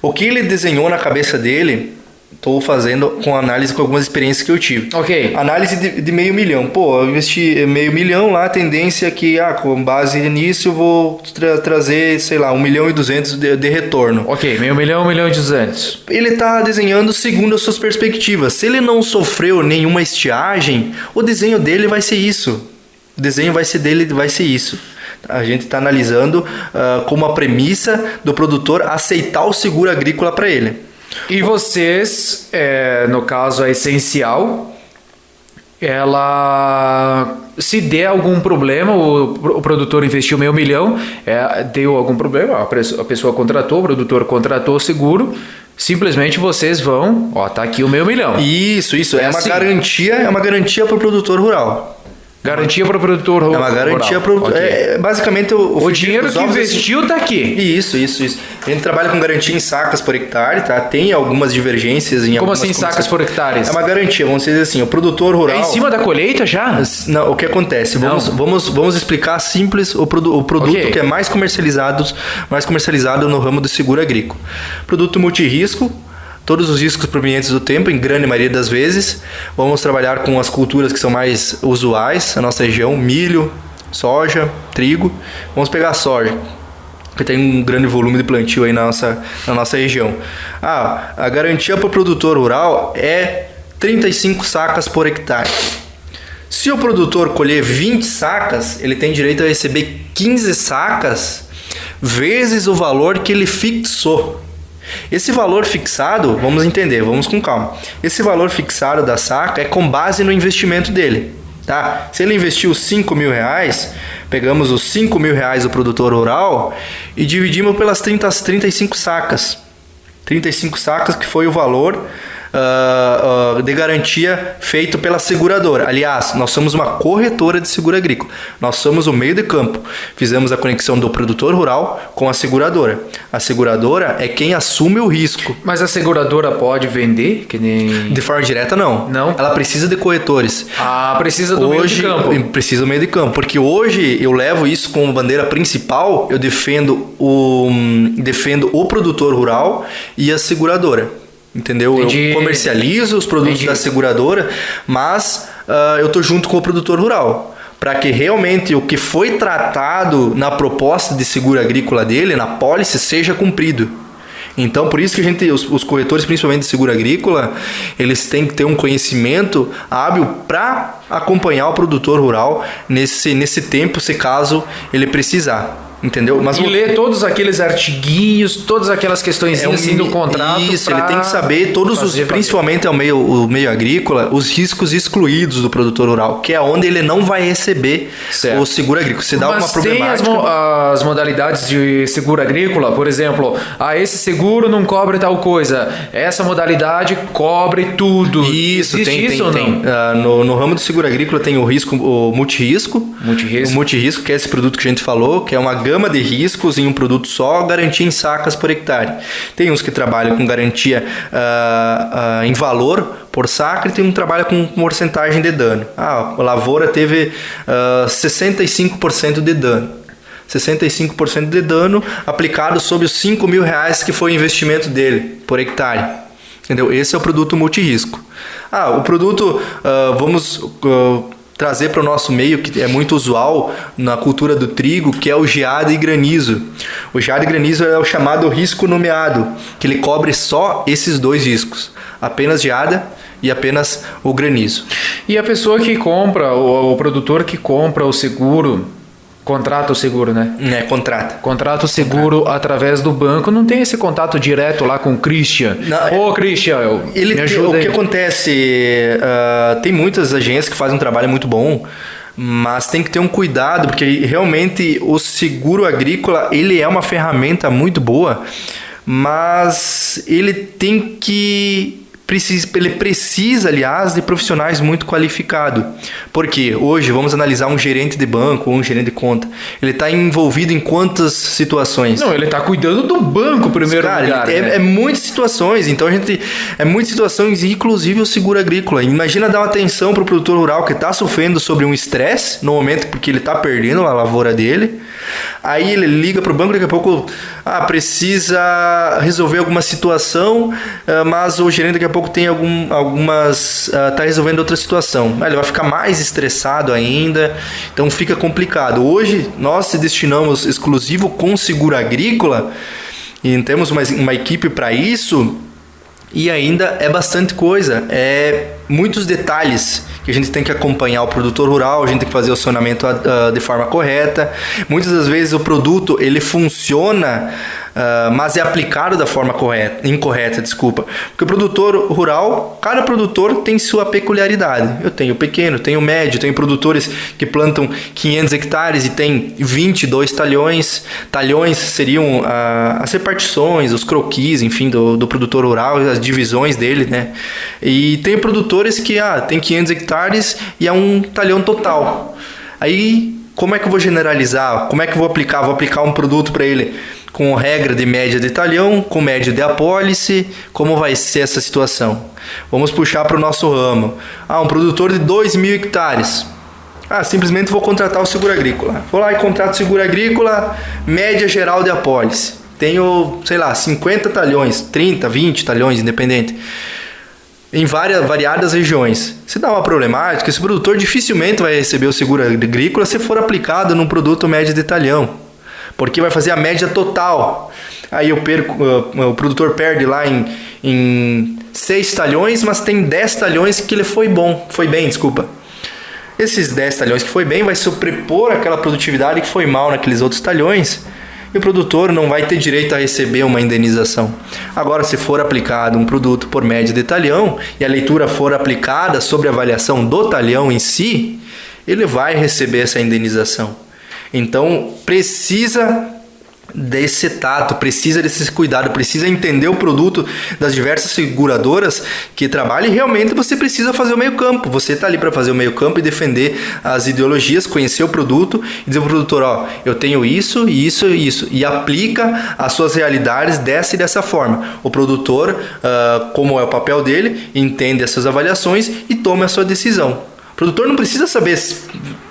[SPEAKER 2] O que ele desenhou na cabeça dele, estou fazendo com análise com algumas experiências que eu tive.
[SPEAKER 1] Ok.
[SPEAKER 2] Análise de $500 000. Pô, eu investi $500 000 lá, a tendência é que, com base nisso, eu vou trazer, sei lá, 1.200.000 de retorno.
[SPEAKER 1] Ok, $500 000, 1.200.000.
[SPEAKER 2] Ele está desenhando segundo as suas perspectivas. Se ele não sofreu nenhuma estiagem, o desenho dele vai ser isso. O desenho vai ser isso. A gente está analisando como a premissa do produtor aceitar o seguro agrícola para ele.
[SPEAKER 1] E vocês, no caso a Essencial, ela, se der algum problema, o produtor investiu $500 000, deu algum problema, a pessoa contratou, o produtor contratou o seguro, simplesmente vocês vão, tá aqui o $500 000.
[SPEAKER 2] Isso, é uma assim. É uma garantia para o produtor rural.
[SPEAKER 1] Garantia para o produtor rural.
[SPEAKER 2] É uma garantia para o... basicamente
[SPEAKER 1] o dinheiro que investiu está aqui.
[SPEAKER 2] Isso. A gente trabalha com garantia em sacas por hectare, tá? Tem algumas divergências em
[SPEAKER 1] algumas... Como assim sacas por hectare?
[SPEAKER 2] É uma garantia, vamos dizer assim, o produtor rural...
[SPEAKER 1] É em cima da colheita já?
[SPEAKER 2] Não, o que acontece? Vamos explicar simples o produto que é mais comercializado no ramo do seguro agrícola. Produto multirrisco, todos os riscos provenientes do tempo, em grande maioria das vezes. Vamos trabalhar com as culturas que são mais usuais na nossa região: milho, soja, trigo. Vamos pegar a soja, que tem um grande volume de plantio aí na nossa região. A garantia para o produtor rural é 35 sacas por hectare. Se o produtor colher 20 sacas, ele tem direito a receber 15 sacas vezes o valor que ele fixou. Esse valor fixado, vamos entender, vamos com calma. Esse valor fixado da saca é com base no investimento dele. Tá? Se ele investiu 5 mil reais, pegamos os 5 mil reais do produtor rural e dividimos pelas 35 sacas. 35 sacas que foi o valor de garantia feito pela seguradora. Aliás, nós somos uma corretora de seguro agrícola. Nós somos o meio de campo. Fizemos a conexão do produtor rural com a seguradora. A seguradora é quem assume o risco.
[SPEAKER 1] Mas a seguradora pode vender? Que nem...
[SPEAKER 2] De forma direta, não.
[SPEAKER 1] Não?
[SPEAKER 2] Ela precisa de corretores.
[SPEAKER 1] Precisa do meio de campo.
[SPEAKER 2] Precisa do meio de campo. Porque hoje eu levo isso como bandeira principal. Eu defendo o produtor rural e a seguradora. Entendeu?
[SPEAKER 1] Entendi.
[SPEAKER 2] Eu comercializo os produtos da seguradora, mas eu tô junto com o produtor rural. Para que realmente o que foi tratado na proposta de seguro agrícola dele, na pólice, seja cumprido. Então, por isso que os corretores, principalmente de seguro agrícola, eles têm que ter um conhecimento hábil para acompanhar o produtor rural nesse tempo, se caso ele precisar. Entendeu? Mas
[SPEAKER 1] ler todos aqueles artiguinhos, todas aquelas questões assim do contrato.
[SPEAKER 2] Isso, ele tem que saber principalmente o meio agrícola, os riscos excluídos do produtor rural, que é onde ele não vai receber o seguro agrícola. Se dá uma problemática.
[SPEAKER 1] Tem as modalidades de seguro agrícola, por exemplo, esse seguro não cobre tal coisa, essa modalidade cobre tudo.
[SPEAKER 2] Isso,
[SPEAKER 1] tem
[SPEAKER 2] isso ou não? No ramo do seguro agrícola tem o multirisco. O multirisco, que é esse produto que a gente falou, que é uma gama de riscos em um produto só, garantia em sacas por hectare. Tem uns que trabalham com garantia em valor por saca e tem um que trabalha com porcentagem de dano. A lavoura teve 65% de dano. 65% de dano aplicado sobre os 5 mil reais que foi o investimento dele por hectare. Entendeu? Esse é o produto multirisco. O produto, vamos... trazer para o nosso meio, que é muito usual na cultura do trigo, que é o geada e granizo. O geada e granizo é o chamado risco nomeado, que ele cobre só esses dois riscos, apenas geada e apenas o granizo.
[SPEAKER 1] E a pessoa que compra, o produtor que compra o seguro, contrata o seguro, né? Contrata o seguro através do banco. Não tem esse contato direto lá com o Christian. Christian, me ajuda
[SPEAKER 2] aí. O que
[SPEAKER 1] aí.
[SPEAKER 2] acontece, tem muitas agências que fazem um trabalho muito bom, mas tem que ter um cuidado, porque realmente o seguro agrícola, ele é uma ferramenta muito boa, mas ele precisa, aliás, de profissionais muito qualificados. Porque hoje, vamos analisar um gerente de banco ou um gerente de conta. Ele está envolvido em quantas situações?
[SPEAKER 1] Não, ele está cuidando do banco primeiro lugar.
[SPEAKER 2] É muitas situações. Então, muitas situações, inclusive o seguro agrícola. Imagina dar uma atenção para o produtor rural que está sofrendo sobre um estresse no momento porque ele está perdendo a lavoura dele. Aí ele liga para o banco, daqui a pouco precisa resolver alguma situação, mas o gerente daqui a pouco tem está resolvendo outra situação. Ele vai ficar mais estressado ainda, então fica complicado. Hoje nós se destinamos exclusivo com seguro agrícola e temos uma equipe para isso, e ainda é bastante coisa, muitos detalhes que a gente tem que acompanhar o produtor rural, a gente tem que fazer o acionamento de forma correta. Muitas das vezes o produto ele funciona, mas é aplicado da forma incorreta, porque o produtor rural, cada produtor tem sua peculiaridade. Eu tenho pequeno, tenho médio, tenho produtores que plantam 500 hectares e tem 22 talhões. Talhões seriam as repartições, os croquis, enfim, do produtor rural, as divisões dele, né? E tem produtores que tem 500 hectares e é um talhão total. Aí, como é que eu vou generalizar? Como é que eu vou aplicar? Vou aplicar um produto para ele com regra de média de talhão, com média de apólice. Como vai ser essa situação? Vamos puxar para o nosso ramo. Um produtor de 2.000 hectares. Simplesmente vou contratar o seguro agrícola. Vou lá e contrato o seguro agrícola, média geral de apólice. Tenho, 50 talhões, 30, 20 talhões, independente. Em variadas regiões. Se dá uma problemática, esse produtor dificilmente vai receber o seguro agrícola se for aplicado num produto médio de talhão, porque vai fazer a média total. Aí o produtor perde lá em 6 talhões, mas tem 10 talhões que ele foi bem. Esses 10 talhões que foi bem vai sobrepor aquela produtividade que foi mal naqueles outros talhões, e o produtor não vai ter direito a receber uma indenização. Agora, se for aplicado um produto por média de talhão e a leitura for aplicada sobre a avaliação do talhão em si, ele vai receber essa indenização. Então, precisa desse tato, precisa desse cuidado, precisa entender o produto das diversas seguradoras que trabalham, e realmente você precisa fazer o meio campo. Você está ali para fazer o meio campo e defender as ideologias, conhecer o produto e dizer ao produtor, ó, eu tenho isso, isso e isso, e aplica as suas realidades dessa e dessa forma. O produtor, como é o papel dele, entende essas avaliações e toma a sua decisão. O produtor não precisa saber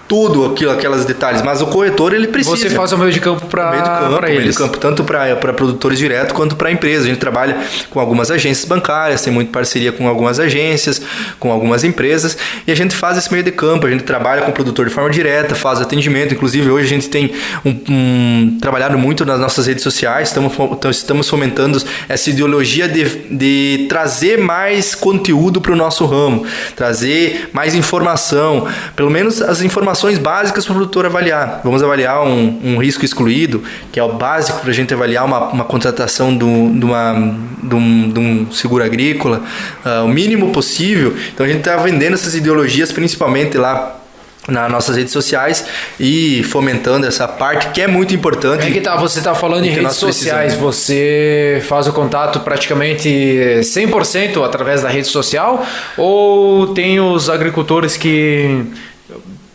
[SPEAKER 2] tudo aquelas detalhes, mas o corretor ele precisa.
[SPEAKER 1] Você faz o meio de campo para eles.
[SPEAKER 2] Meio de campo, tanto para produtores direto quanto para empresas. A gente trabalha com algumas agências bancárias, tem muita parceria com algumas agências, com algumas empresas, e a gente faz esse meio de campo. A gente trabalha com o produtor de forma direta, faz atendimento. Inclusive hoje a gente tem trabalhado muito nas nossas redes sociais, estamos fomentando essa ideologia de trazer mais conteúdo para o nosso ramo, trazer mais informação, pelo menos as informações básicas para o produtor avaliar. Vamos avaliar um risco excluído, que é o básico para a gente avaliar uma contratação de um seguro agrícola, o mínimo possível. Então a gente está vendendo essas ideologias principalmente lá nas nossas redes sociais e fomentando essa parte que é muito importante.
[SPEAKER 1] Você está falando em redes sociais, você faz o contato praticamente 100% através da rede social, ou tem os agricultores que...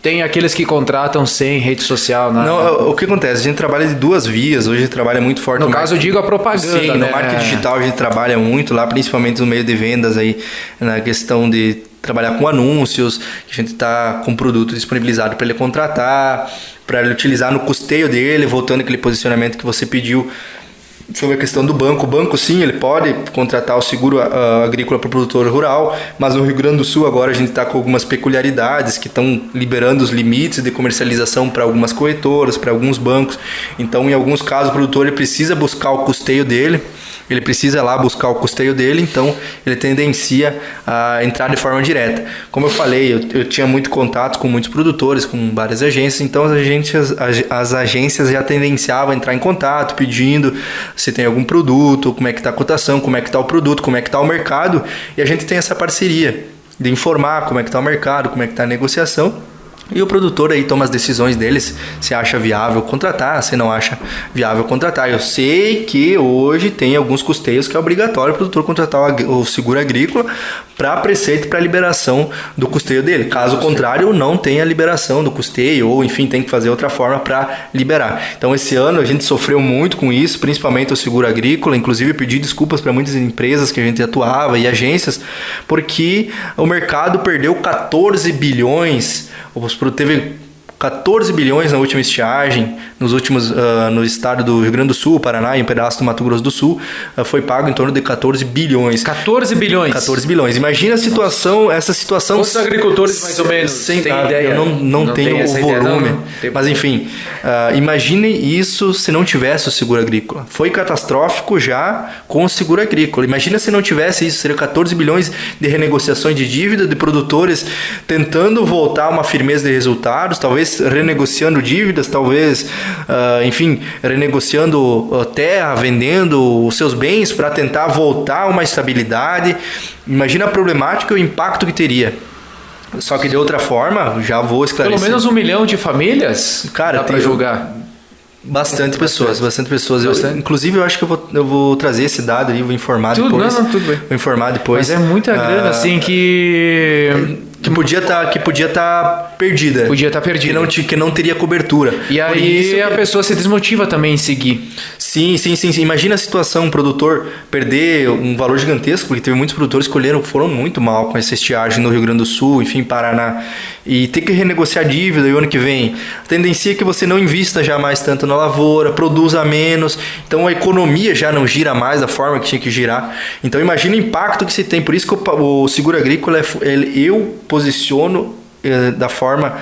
[SPEAKER 1] Tem aqueles que contratam sem rede social, né?
[SPEAKER 2] Não, o que acontece? A gente trabalha de duas vias, hoje a gente trabalha muito forte.
[SPEAKER 1] No caso, eu digo a propaganda,
[SPEAKER 2] sim,
[SPEAKER 1] né?
[SPEAKER 2] No marketing digital a gente trabalha muito lá, principalmente no meio de vendas aí, na questão de trabalhar com anúncios, que a gente está com produto disponibilizado para ele contratar, para ele utilizar no custeio dele, voltando aquele posicionamento que você pediu sobre a questão do banco. O banco, sim, ele pode contratar o seguro agrícola para o produtor rural, mas no Rio Grande do Sul agora a gente está com algumas peculiaridades que estão liberando os limites de comercialização para algumas corretoras, para alguns bancos. Então, em alguns casos, o produtor ele precisa buscar o custeio dele, então ele tendencia a entrar de forma direta. Como eu falei, eu tinha muito contato com muitos produtores, com várias agências, então as agências já tendenciavam a entrar em contato, pedindo se tem algum produto, como é que está a cotação, como é que está o produto, como é que está o mercado, e a gente tem essa parceria de informar como é que está o mercado, como é que está a negociação. E o produtor aí toma as decisões deles, se acha viável contratar, se não acha viável contratar. Eu sei que hoje tem alguns custeios que é obrigatório o produtor contratar o seguro agrícola para preceito para liberação do custeio dele. Caso contrário, não tem a liberação do custeio, ou enfim, tem que fazer outra forma para liberar. Então esse ano a gente sofreu muito com isso, principalmente o seguro agrícola. Inclusive eu pedi desculpas para muitas empresas que a gente atuava e agências, porque o mercado perdeu 14 bilhões. Teve 14 bilhões na última estiagem, no estado do Rio Grande do Sul, Paraná e um pedaço do Mato Grosso do Sul, foi pago em torno de 14 bilhões.
[SPEAKER 1] 14 bilhões?
[SPEAKER 2] 14 bilhões. Imagina a situação, essa situação...
[SPEAKER 1] Quantos agricultores mais ou menos
[SPEAKER 2] tem ideia? Eu não tenho o volume, mas enfim, imagine isso se não tivesse o seguro agrícola. Foi catastrófico já com o seguro agrícola. Imagina se não tivesse isso, seria 14 bilhões de renegociações de dívida, de produtores tentando voltar a uma firmeza de resultados, talvez renegociando dívidas, talvez, enfim, renegociando terra, vendendo os seus bens para tentar voltar a uma estabilidade. Imagina a problemática e o impacto que teria. Só que de outra forma, já vou esclarecer.
[SPEAKER 1] Pelo menos 1 milhão de famílias?
[SPEAKER 2] Cara,
[SPEAKER 1] dá para julgar?
[SPEAKER 2] Bastante pessoas. Inclusive, eu acho que eu vou trazer esse dado ali, vou informar depois.
[SPEAKER 1] Tudo bem.
[SPEAKER 2] Vou informar depois.
[SPEAKER 1] Mas é muita grana, assim, que podia estar perdida.
[SPEAKER 2] Podia estar perdida. Que não teria cobertura.
[SPEAKER 1] E aí a pessoa se desmotiva também em seguir.
[SPEAKER 2] Sim. Imagina a situação, um produtor perder um valor gigantesco, porque teve muitos produtores que foram muito mal com essa estiagem no Rio Grande do Sul, enfim, Paraná, e ter que renegociar dívida e o ano que vem. A tendência é que você não invista já mais tanto na lavoura, produza menos, então a economia já não gira mais da forma que tinha que girar. Então imagina o impacto que se tem. Por isso que o seguro agrícola, eu posiciono da forma,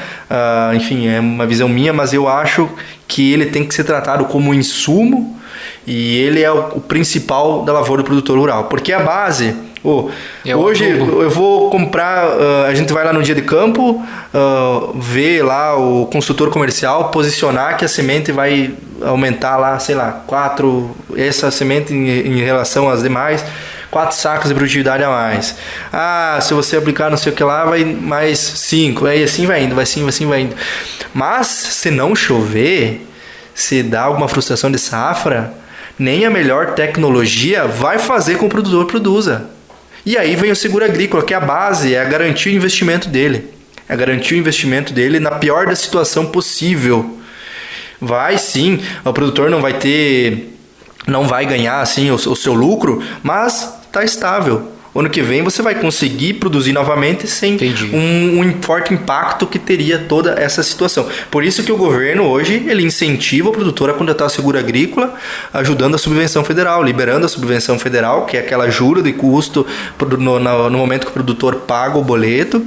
[SPEAKER 2] enfim, é uma visão minha, mas eu acho que ele tem que ser tratado como insumo e ele é o principal da lavoura do produtor rural, porque a base Hoje eu vou comprar, a gente vai lá no dia de campo, ver lá o consultor comercial, posicionar que a semente vai aumentar lá, sei lá, 4, essa semente em relação às demais, 4 sacos de produtividade a mais. Se você aplicar não sei o que lá, vai mais 5. Aí assim vai indo, vai indo. Mas se não chover, se dá alguma frustração de safra, nem a melhor tecnologia vai fazer com que o produtor produza. E aí vem o seguro agrícola, que é a base, é a garantia o investimento dele. É garantir o investimento dele na pior da situação possível. Vai sim, o produtor não vai ganhar assim o seu lucro, mas está estável. Ano que vem você vai conseguir produzir novamente sem um forte impacto que teria toda essa situação. Por isso que o governo hoje ele incentiva o produtor a contratar seguro agrícola, ajudando a subvenção federal, liberando a subvenção federal, que é aquela juro de custo no momento que o produtor paga o boleto.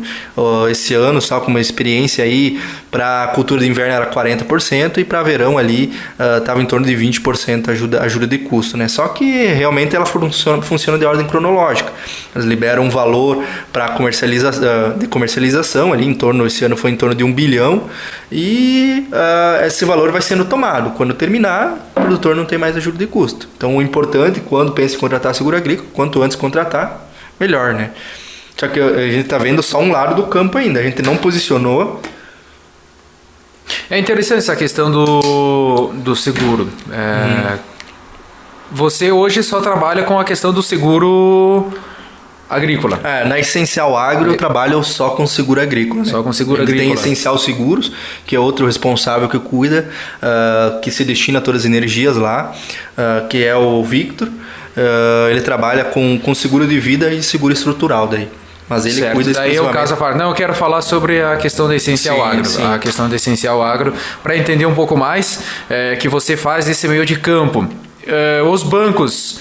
[SPEAKER 2] Esse ano, só com uma experiência aí, para cultura de inverno era 40% e para verão ali estava em torno de 20% ajuda de custo, né? Só que realmente ela funciona de ordem cronológica. Eles liberam um valor para comercialização ali esse ano foi em torno de 1 bilhão e esse valor vai sendo tomado. Quando terminar, o produtor não tem mais ajuda de custo. Então o importante, quando pensa em contratar seguro agrícola, quanto antes contratar, melhor, né? Só que a gente está vendo só um lado do campo ainda, a gente não posicionou.
[SPEAKER 1] É interessante essa questão do seguro. Você hoje só trabalha com a questão do seguro agrícola.
[SPEAKER 2] Na Essencial Agro eu trabalho só com seguro agrícola.
[SPEAKER 1] Só com seguro agrícola.
[SPEAKER 2] Tem Essencial Seguros, que é outro responsável que cuida, que se destina a todas as energias lá, que é o Victor. Ele trabalha com seguro de vida e seguro estrutural daí. Mas ele cuida
[SPEAKER 1] daí é o caso a parte. Não, eu quero falar sobre a questão da Essencial Agro. Sim. A questão da Essencial Agro, para entender um pouco mais, que você faz esse meio de campo. Os bancos,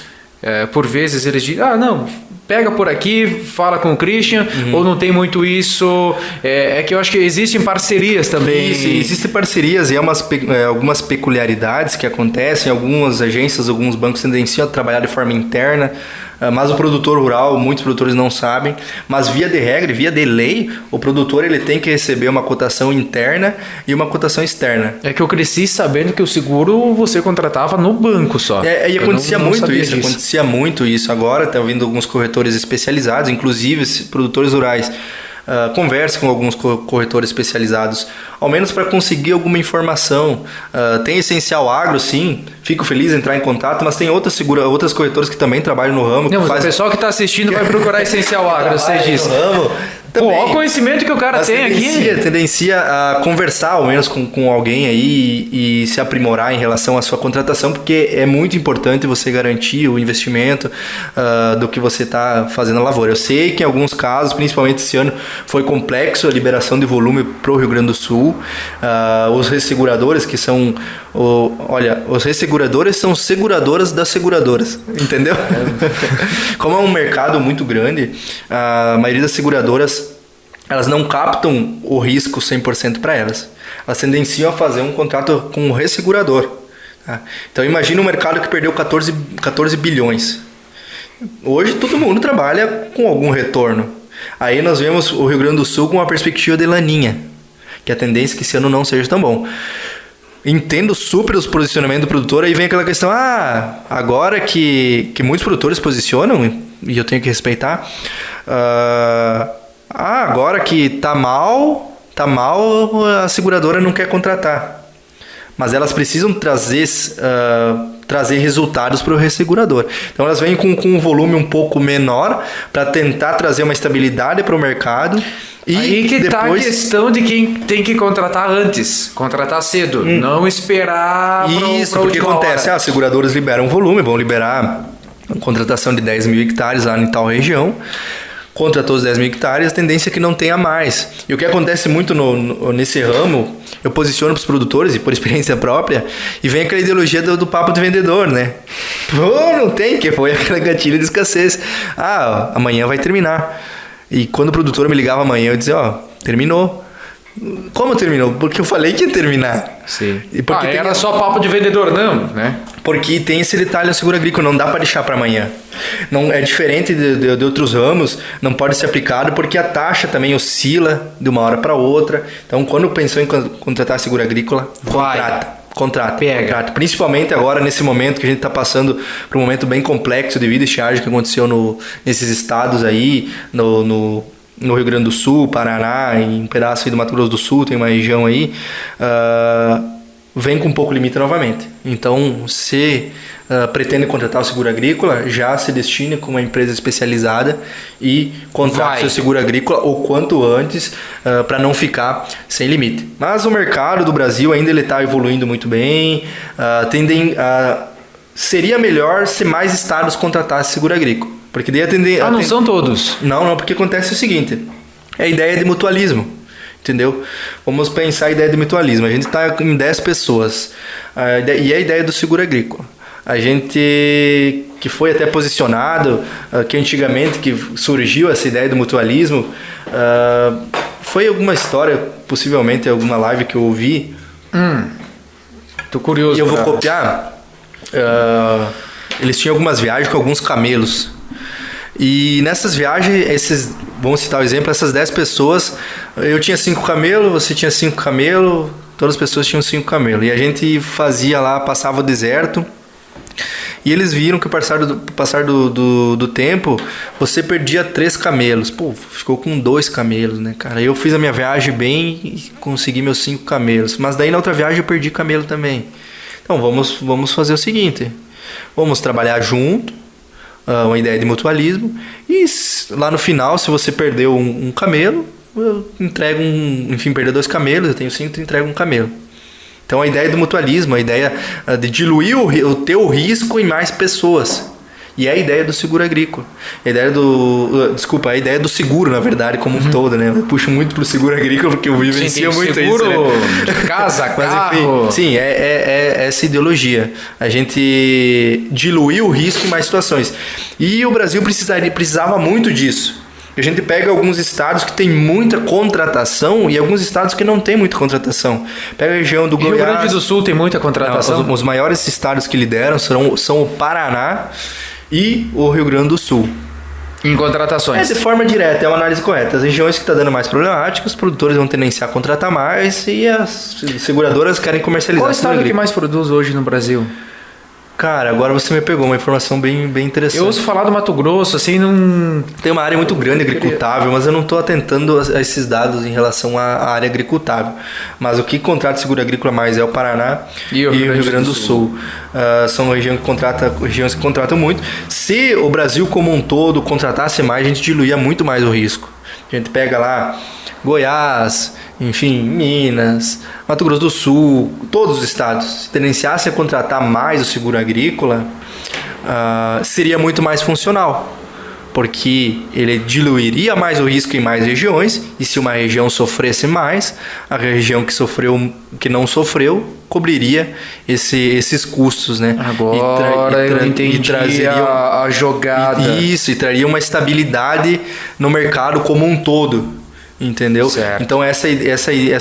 [SPEAKER 1] por vezes, eles dizem, não, pega por aqui, fala com o Christian, ou não tem muito isso. É que eu acho que existem parcerias também.
[SPEAKER 2] Isso, existem parcerias e algumas peculiaridades que acontecem. Algumas agências, alguns bancos tendenciam a trabalhar de forma interna, mas o produtor rural, muitos produtores não sabem, mas via de regra, via de lei, o produtor ele tem que receber uma cotação interna e uma cotação externa.
[SPEAKER 1] É que eu cresci sabendo que o seguro você contratava no banco só.
[SPEAKER 2] E acontecia muito isso. Agora está vindo alguns corretores especializados, inclusive produtores rurais. Converse com alguns corretores especializados, ao menos para conseguir alguma informação. Tem Essencial Agro, sim, fico feliz em entrar em contato, mas tem outras corretoras que também trabalham no ramo.
[SPEAKER 1] Não, mas o pessoal que está assistindo vai procurar Essencial Agro, você disse. Olha o conhecimento que o cara tem aqui.
[SPEAKER 2] Tendencia a conversar ao menos com alguém aí e se aprimorar em relação à sua contratação, porque é muito importante você garantir o investimento do que você está fazendo na lavoura. Eu sei que em alguns casos, principalmente esse ano, foi complexo a liberação de volume para o Rio Grande do Sul. Os resseguradores, que são... os resseguradores são seguradoras das seguradoras, entendeu? Como é um mercado muito grande, a maioria das seguradoras elas não captam o risco 100% para elas. Elas tendenciam a fazer um contrato com um ressegurador. Tá? Então imagina um mercado que perdeu 14 bilhões. Hoje todo mundo trabalha com algum retorno. Aí nós vemos o Rio Grande do Sul com uma perspectiva de laninha, que a tendência é que esse ano não seja tão bom. Entendo super os posicionamentos do produtor, aí vem aquela questão, agora que muitos produtores posicionam, e eu tenho que respeitar, agora que tá mal, a seguradora não quer contratar. Mas elas precisam trazer resultados para o ressegurador. Então elas vêm com um volume um pouco menor para tentar trazer uma estabilidade para o mercado. E
[SPEAKER 1] aí que está a questão de quem tem que contratar antes, contratar cedo, não esperar
[SPEAKER 2] isso, porque acontece, as seguradoras liberam volume, vão liberar contratação de 10 mil hectares lá em tal região, contratou os 10 mil hectares, a tendência é que não tenha mais. E o que acontece muito nesse ramo, eu posiciono para os produtores, e por experiência própria, e vem aquela ideologia do papo de vendedor, né? Não tem, que foi aquela gatilha de escassez. Amanhã vai terminar. E quando o produtor me ligava amanhã, eu dizia, terminou. Como terminou? Porque eu falei que ia terminar.
[SPEAKER 1] Sim. E porque era só papo de vendedor, não, né?
[SPEAKER 2] Porque tem esse detalhe no seguro agrícola, não dá para deixar para amanhã. Não é diferente de outros ramos, não pode ser aplicado porque a taxa também oscila de uma hora para outra. Então, quando pensou em contratar seguro agrícola, contrata. Principalmente agora, nesse momento que a gente está passando por um momento bem complexo devido à estiagem que aconteceu nesses estados aí, no Rio Grande do Sul, Paraná, em um pedaço aí do Mato Grosso do Sul, tem uma região aí, vem com um pouco limite novamente. Então, se pretende contratar o seguro agrícola, já se destine com uma empresa especializada e contrate o seu seguro agrícola o quanto antes, para não ficar sem limite. Mas o mercado do Brasil ainda está evoluindo muito bem, seria melhor se mais estados contratassem seguro agrícola. Porque daí
[SPEAKER 1] não são todos.
[SPEAKER 2] Não, porque acontece o seguinte, é a ideia de mutualismo. Entendeu? Vamos pensar a ideia de mutualismo. A gente está em 10 pessoas. E a ideia do seguro agrícola. A gente que foi até posicionado, que antigamente que surgiu essa ideia do mutualismo, foi alguma história, possivelmente alguma live que eu ouvi.
[SPEAKER 1] Tô curioso.
[SPEAKER 2] E eu vou copiar. Eles tinham algumas viagens com alguns camelos. E nessas viagens, vamos citar o exemplo, essas 10 pessoas, eu tinha 5 camelos, você tinha 5 camelos, todas as pessoas tinham 5 camelos. E a gente fazia lá, passava o deserto, e eles viram que o passar do tempo, você perdia 3 camelos. Pô, ficou com 2 camelos, né, cara? Eu fiz a minha viagem bem e consegui meus 5 camelos. Mas daí na outra viagem eu perdi camelo também. Então vamos fazer o seguinte, vamos trabalhar junto, uma ideia de mutualismo, e lá no final, se você perdeu um camelo, eu entrego perdeu 2 camelos, eu tenho 5, tu entrega um camelo. Então a ideia do mutualismo, a ideia de diluir o teu risco em mais pessoas. E é a ideia do seguro agrícola. A ideia do seguro, na verdade, como um todo, né? Eu puxo muito pro seguro agrícola porque eu vivencio muito
[SPEAKER 1] seguro,
[SPEAKER 2] isso, né?
[SPEAKER 1] Casa,
[SPEAKER 2] Mas,
[SPEAKER 1] carro.
[SPEAKER 2] enfim, sim, é essa ideologia. A gente diluir o risco em mais situações. E o Brasil precisava muito disso. A gente pega alguns estados que tem muita contratação e alguns estados que não tem muita contratação. Pega a região do Goiás.
[SPEAKER 1] Rio Grande do Sul tem muita contratação?
[SPEAKER 2] Não, os maiores estados que lideram são o Paraná e o Rio Grande do Sul.
[SPEAKER 1] Em contratações?
[SPEAKER 2] De forma direta, é uma análise correta. As regiões que estão dando mais problemática, os produtores vão tendenciar a contratar mais e as seguradoras querem comercializar.
[SPEAKER 1] Qual estado que mais produz hoje no Brasil?
[SPEAKER 2] Cara, agora você me pegou uma informação bem interessante.
[SPEAKER 1] Eu ouço falar do Mato Grosso, assim, não...
[SPEAKER 2] Tem uma área muito grande agricultável, mas eu não estou atentando a esses dados em relação à área agricultável. Mas o que contrata seguro agrícola mais é o Paraná e o Rio Grande do Sul. São regiões que contratam muito. Se o Brasil como um todo contratasse mais, a gente diluía muito mais o risco. A gente pega lá Goiás, enfim, Minas, Mato Grosso do Sul, todos os estados, se tendenciassem a contratar mais o seguro agrícola, seria muito mais funcional, porque ele diluiria mais o risco em mais regiões, e se uma região sofresse mais, a região que não sofreu, cobriria esses custos, né?
[SPEAKER 1] Agora eu entendi a jogada.
[SPEAKER 2] Isso, e traria uma estabilidade no mercado como um todo. Entendeu?
[SPEAKER 1] Certo.
[SPEAKER 2] Então essa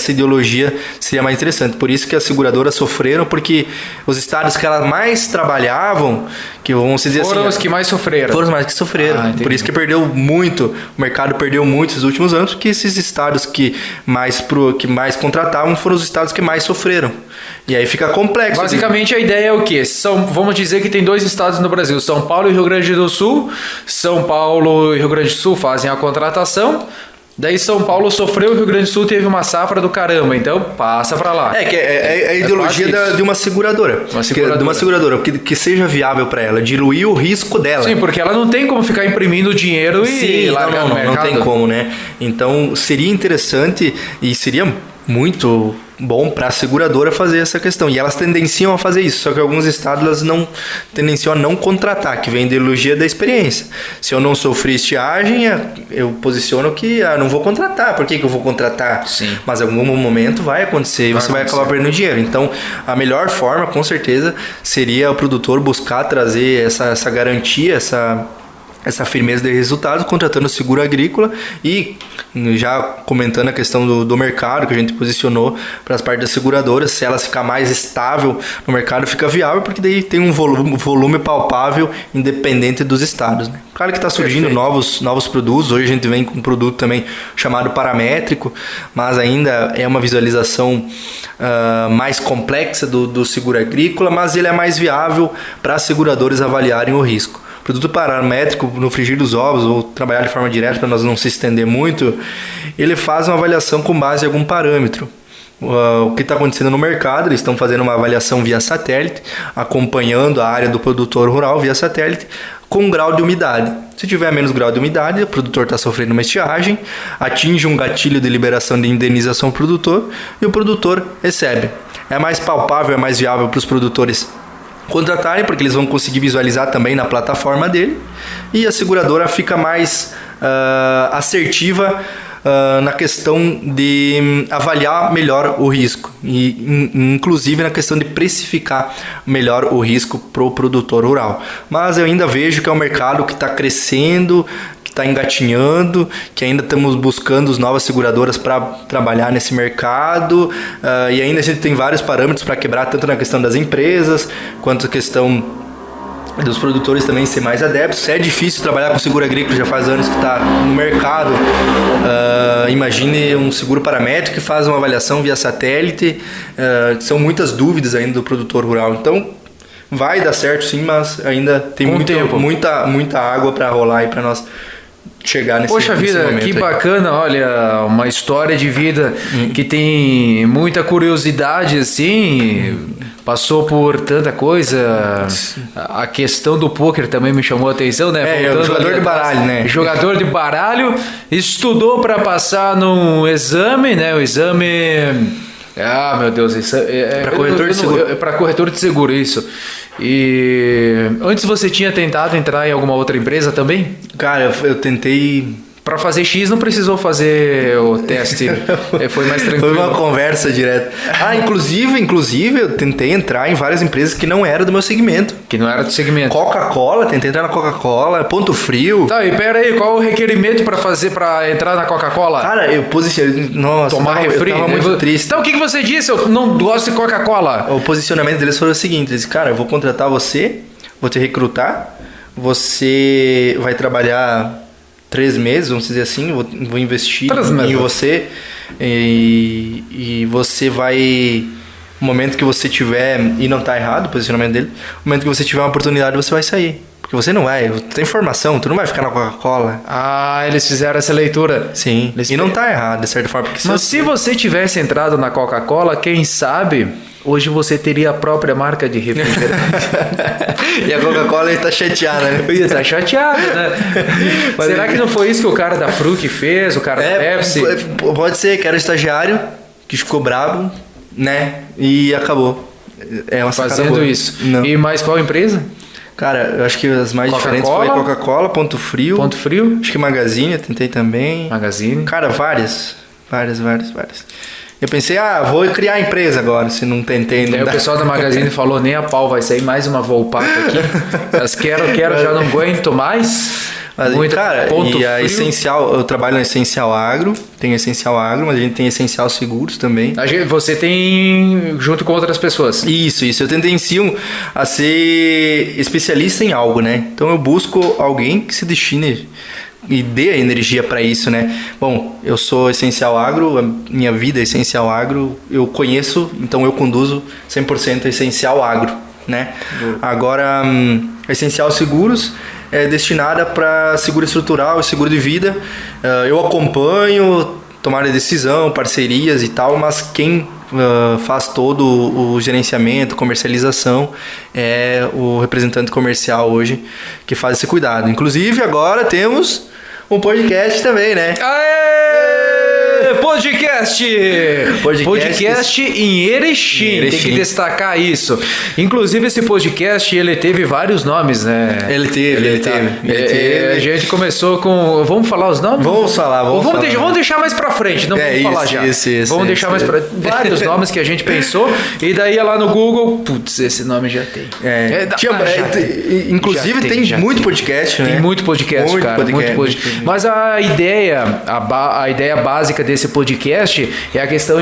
[SPEAKER 2] ideologia seria mais interessante. Por isso que as seguradoras sofreram, porque os estados que elas mais trabalhavam, que vamos dizer
[SPEAKER 1] foram os que mais sofreram.
[SPEAKER 2] Foram os mais que sofreram. Por isso que perdeu muito, o mercado perdeu muito nos últimos anos, porque esses estados que mais contratavam foram os estados que mais sofreram. E aí fica complexo.
[SPEAKER 1] Basicamente a ideia é o quê? Vamos dizer que tem 2 estados no Brasil, São Paulo e Rio Grande do Sul. São Paulo e Rio Grande do Sul fazem a contratação. Daí São Paulo sofreu e o Rio Grande do Sul teve uma safra do caramba, então passa pra lá.
[SPEAKER 2] É a ideologia de uma seguradora. De uma seguradora, que seja viável para ela, diluir o risco dela.
[SPEAKER 1] Sim, porque ela não tem como ficar imprimindo dinheiro e largar no mercado.
[SPEAKER 2] Não tem como, né? Então seria interessante e seria muito bom para a seguradora fazer essa questão. E elas tendenciam a fazer isso, só que alguns estados elas não tendenciam a não contratar, que vem da ideologia da experiência. Se eu não sofri estiagem, eu posiciono que não vou contratar. Por que eu vou contratar?
[SPEAKER 1] Sim.
[SPEAKER 2] Mas em algum momento vai acontecer e você vai acabar perdendo dinheiro. Então, a melhor forma, com certeza, seria o produtor buscar trazer essa garantia, essa firmeza de resultados, contratando o seguro agrícola e já comentando a questão do mercado que a gente posicionou para as partes das seguradoras, se elas ficar mais estável no mercado, fica viável, porque daí tem um volume palpável independente dos estados, né? Claro que está surgindo novos produtos, hoje a gente vem com um produto também chamado paramétrico, mas ainda é uma visualização mais complexa do seguro agrícola, mas ele é mais viável para as seguradoras avaliarem o risco. Produto paramétrico, no frigir dos ovos, ou trabalhar de forma direta para nós não se estender muito, ele faz uma avaliação com base em algum parâmetro. O que está acontecendo no mercado, eles estão fazendo uma avaliação via satélite, acompanhando a área do produtor rural via satélite, com grau de umidade. Se tiver menos grau de umidade, o produtor está sofrendo uma estiagem, atinge um gatilho de liberação de indenização ao produtor e o produtor recebe. É mais palpável, é mais viável para os produtores contratarem, porque eles vão conseguir visualizar também na plataforma dele, e a seguradora fica mais assertiva na questão de avaliar melhor o risco e inclusive na questão de precificar melhor o risco para o produtor rural. Mas eu ainda vejo que é um mercado que está crescendo, está engatinhando, que ainda estamos buscando as novas seguradoras para trabalhar nesse mercado, e ainda a gente tem vários parâmetros para quebrar, tanto na questão das empresas, quanto na questão dos produtores também ser mais adeptos. É difícil trabalhar com seguro agrícola, já faz anos que está no mercado. Imagine um seguro paramétrico que faz uma avaliação via satélite, são muitas dúvidas ainda do produtor rural. Então, vai dar certo sim, mas ainda tem muita água para rolar aí para nós chegar nesse
[SPEAKER 1] Poxa vida,
[SPEAKER 2] momento
[SPEAKER 1] que
[SPEAKER 2] aí.
[SPEAKER 1] bacana, olha, uma história de vida que tem muita curiosidade, assim, passou por tanta coisa. A questão do pôquer também me chamou a atenção, né?
[SPEAKER 2] É o jogador de baralho, né?
[SPEAKER 1] Jogador de baralho, estudou para passar num exame, né? O exame... Ah, meu Deus, isso
[SPEAKER 2] para corretor de seguro.
[SPEAKER 1] Para corretor de seguro, isso. E antes você tinha tentado entrar em alguma outra empresa também?
[SPEAKER 2] Cara, eu tentei.
[SPEAKER 1] Para fazer X não precisou fazer o teste, foi mais tranquilo.
[SPEAKER 2] Foi uma conversa direta. Inclusive eu tentei entrar em várias empresas que não eram do meu segmento.
[SPEAKER 1] Que não era do segmento.
[SPEAKER 2] Coca-Cola, tentei entrar na Coca-Cola, Ponto Frio.
[SPEAKER 1] Tá, e pera aí, qual o requerimento para entrar na Coca-Cola?
[SPEAKER 2] Cara, eu posicionei... Nossa,
[SPEAKER 1] tomar refri?
[SPEAKER 2] Eu tava muito triste.
[SPEAKER 1] Então o que você disse? Eu não gosto de Coca-Cola.
[SPEAKER 2] O posicionamento deles foi o seguinte, eles, cara, eu vou contratar você, vou te recrutar, você vai trabalhar 3 meses, vamos dizer assim, vou investir em você e você vai, no momento que você tiver, e não tá errado o posicionamento dele, no momento que você tiver uma oportunidade você vai sair, porque você não vai, tu tem formação, tu não vai ficar na Coca-Cola.
[SPEAKER 1] Ah, eles fizeram essa leitura.
[SPEAKER 2] Sim, e não tá errado, de certa forma. Porque
[SPEAKER 1] mas se você tivesse entrado na Coca-Cola, quem sabe... Hoje você teria a própria marca de refrigerante.
[SPEAKER 2] E a Coca-Cola está chateada, né?
[SPEAKER 1] Está chateada, né? Mas será que não foi isso que o cara da Fruc fez, o cara da Pepsi?
[SPEAKER 2] Pode ser, que era estagiário, que ficou brabo, né? E acabou. É uma
[SPEAKER 1] fazendo
[SPEAKER 2] boa.
[SPEAKER 1] Isso.
[SPEAKER 2] Não.
[SPEAKER 1] E mais qual empresa?
[SPEAKER 2] Cara, eu acho que as mais diferentes foi Coca-Cola, Ponto Frio.
[SPEAKER 1] Ponto Frio?
[SPEAKER 2] Acho que Magazine, eu tentei também.
[SPEAKER 1] Magazine?
[SPEAKER 2] Cara, várias. Eu pensei, vou criar a empresa agora, se não tentei.
[SPEAKER 1] Daí o pessoal da Magazine falou, nem a pau, vai sair mais uma Volpato aqui. Mas quero, já não aguento mais.
[SPEAKER 2] Mas,
[SPEAKER 1] muito
[SPEAKER 2] cara,
[SPEAKER 1] ponto
[SPEAKER 2] e a
[SPEAKER 1] frio.
[SPEAKER 2] Essencial, eu trabalho na Essencial Agro, tem Essencial Agro, mas a gente tem Essencial Seguros também.
[SPEAKER 1] Você tem junto com outras pessoas?
[SPEAKER 2] Isso. Eu tendencio a ser especialista em algo, né? Então eu busco alguém que se destine e dê a energia para isso, né? Bom, eu sou Essencial Agro, a minha vida é Essencial Agro, eu conheço, então eu conduzo 100% Essencial Agro, né? Agora, a Essencial Seguros é destinada para seguro estrutural e seguro de vida. Eu acompanho, tomar decisão, parcerias e tal, mas quem faz todo o gerenciamento, comercialização é o representante comercial hoje que faz esse cuidado. Inclusive agora temos um podcast também, né?
[SPEAKER 1] Aê! Podcast! Podcast em Erechim. Tem que destacar isso. Inclusive, esse podcast, ele teve vários nomes, né?
[SPEAKER 2] Ele teve.
[SPEAKER 1] A gente começou com... Vamos falar os nomes?
[SPEAKER 2] Vamos falar.
[SPEAKER 1] Vamos deixar mais pra frente, não vamos falar já. Vamos deixar mais pra... Vários nomes que a gente pensou, e daí lá no Google, putz, esse nome já tem.
[SPEAKER 2] Inclusive tem muito podcast, né?
[SPEAKER 1] Tem muito podcast, cara. Muito podcast. Mas a ideia básica desse podcast é a questão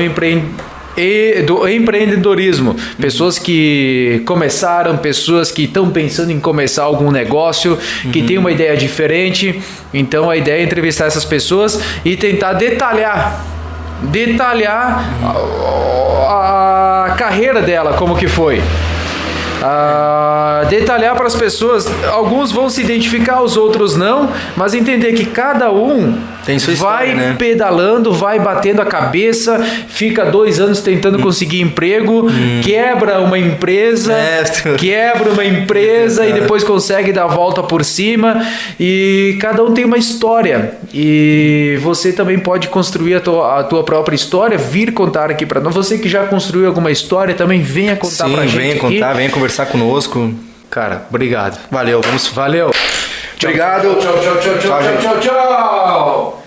[SPEAKER 1] do empreendedorismo. Pessoas que começaram, pessoas que estão pensando em começar algum negócio, que tem uma ideia diferente. Então a ideia é entrevistar essas pessoas e tentar detalhar a carreira dela, como que foi. Detalhar para as pessoas, alguns vão se identificar, os outros não, mas entender que cada um
[SPEAKER 2] tem sua história,
[SPEAKER 1] vai pedalando, vai batendo a cabeça, fica 2 anos tentando conseguir emprego, quebra uma empresa e depois consegue dar a volta por cima, e cada um tem uma história, e você também pode construir a tua própria história, vir contar aqui para nós. Você que já construiu alguma história também, venha contar pra gente.
[SPEAKER 2] Venha contar, venha conversar conosco.
[SPEAKER 1] Cara, obrigado.
[SPEAKER 2] Valeu.
[SPEAKER 1] Valeu.
[SPEAKER 2] Obrigado.
[SPEAKER 1] Tchau.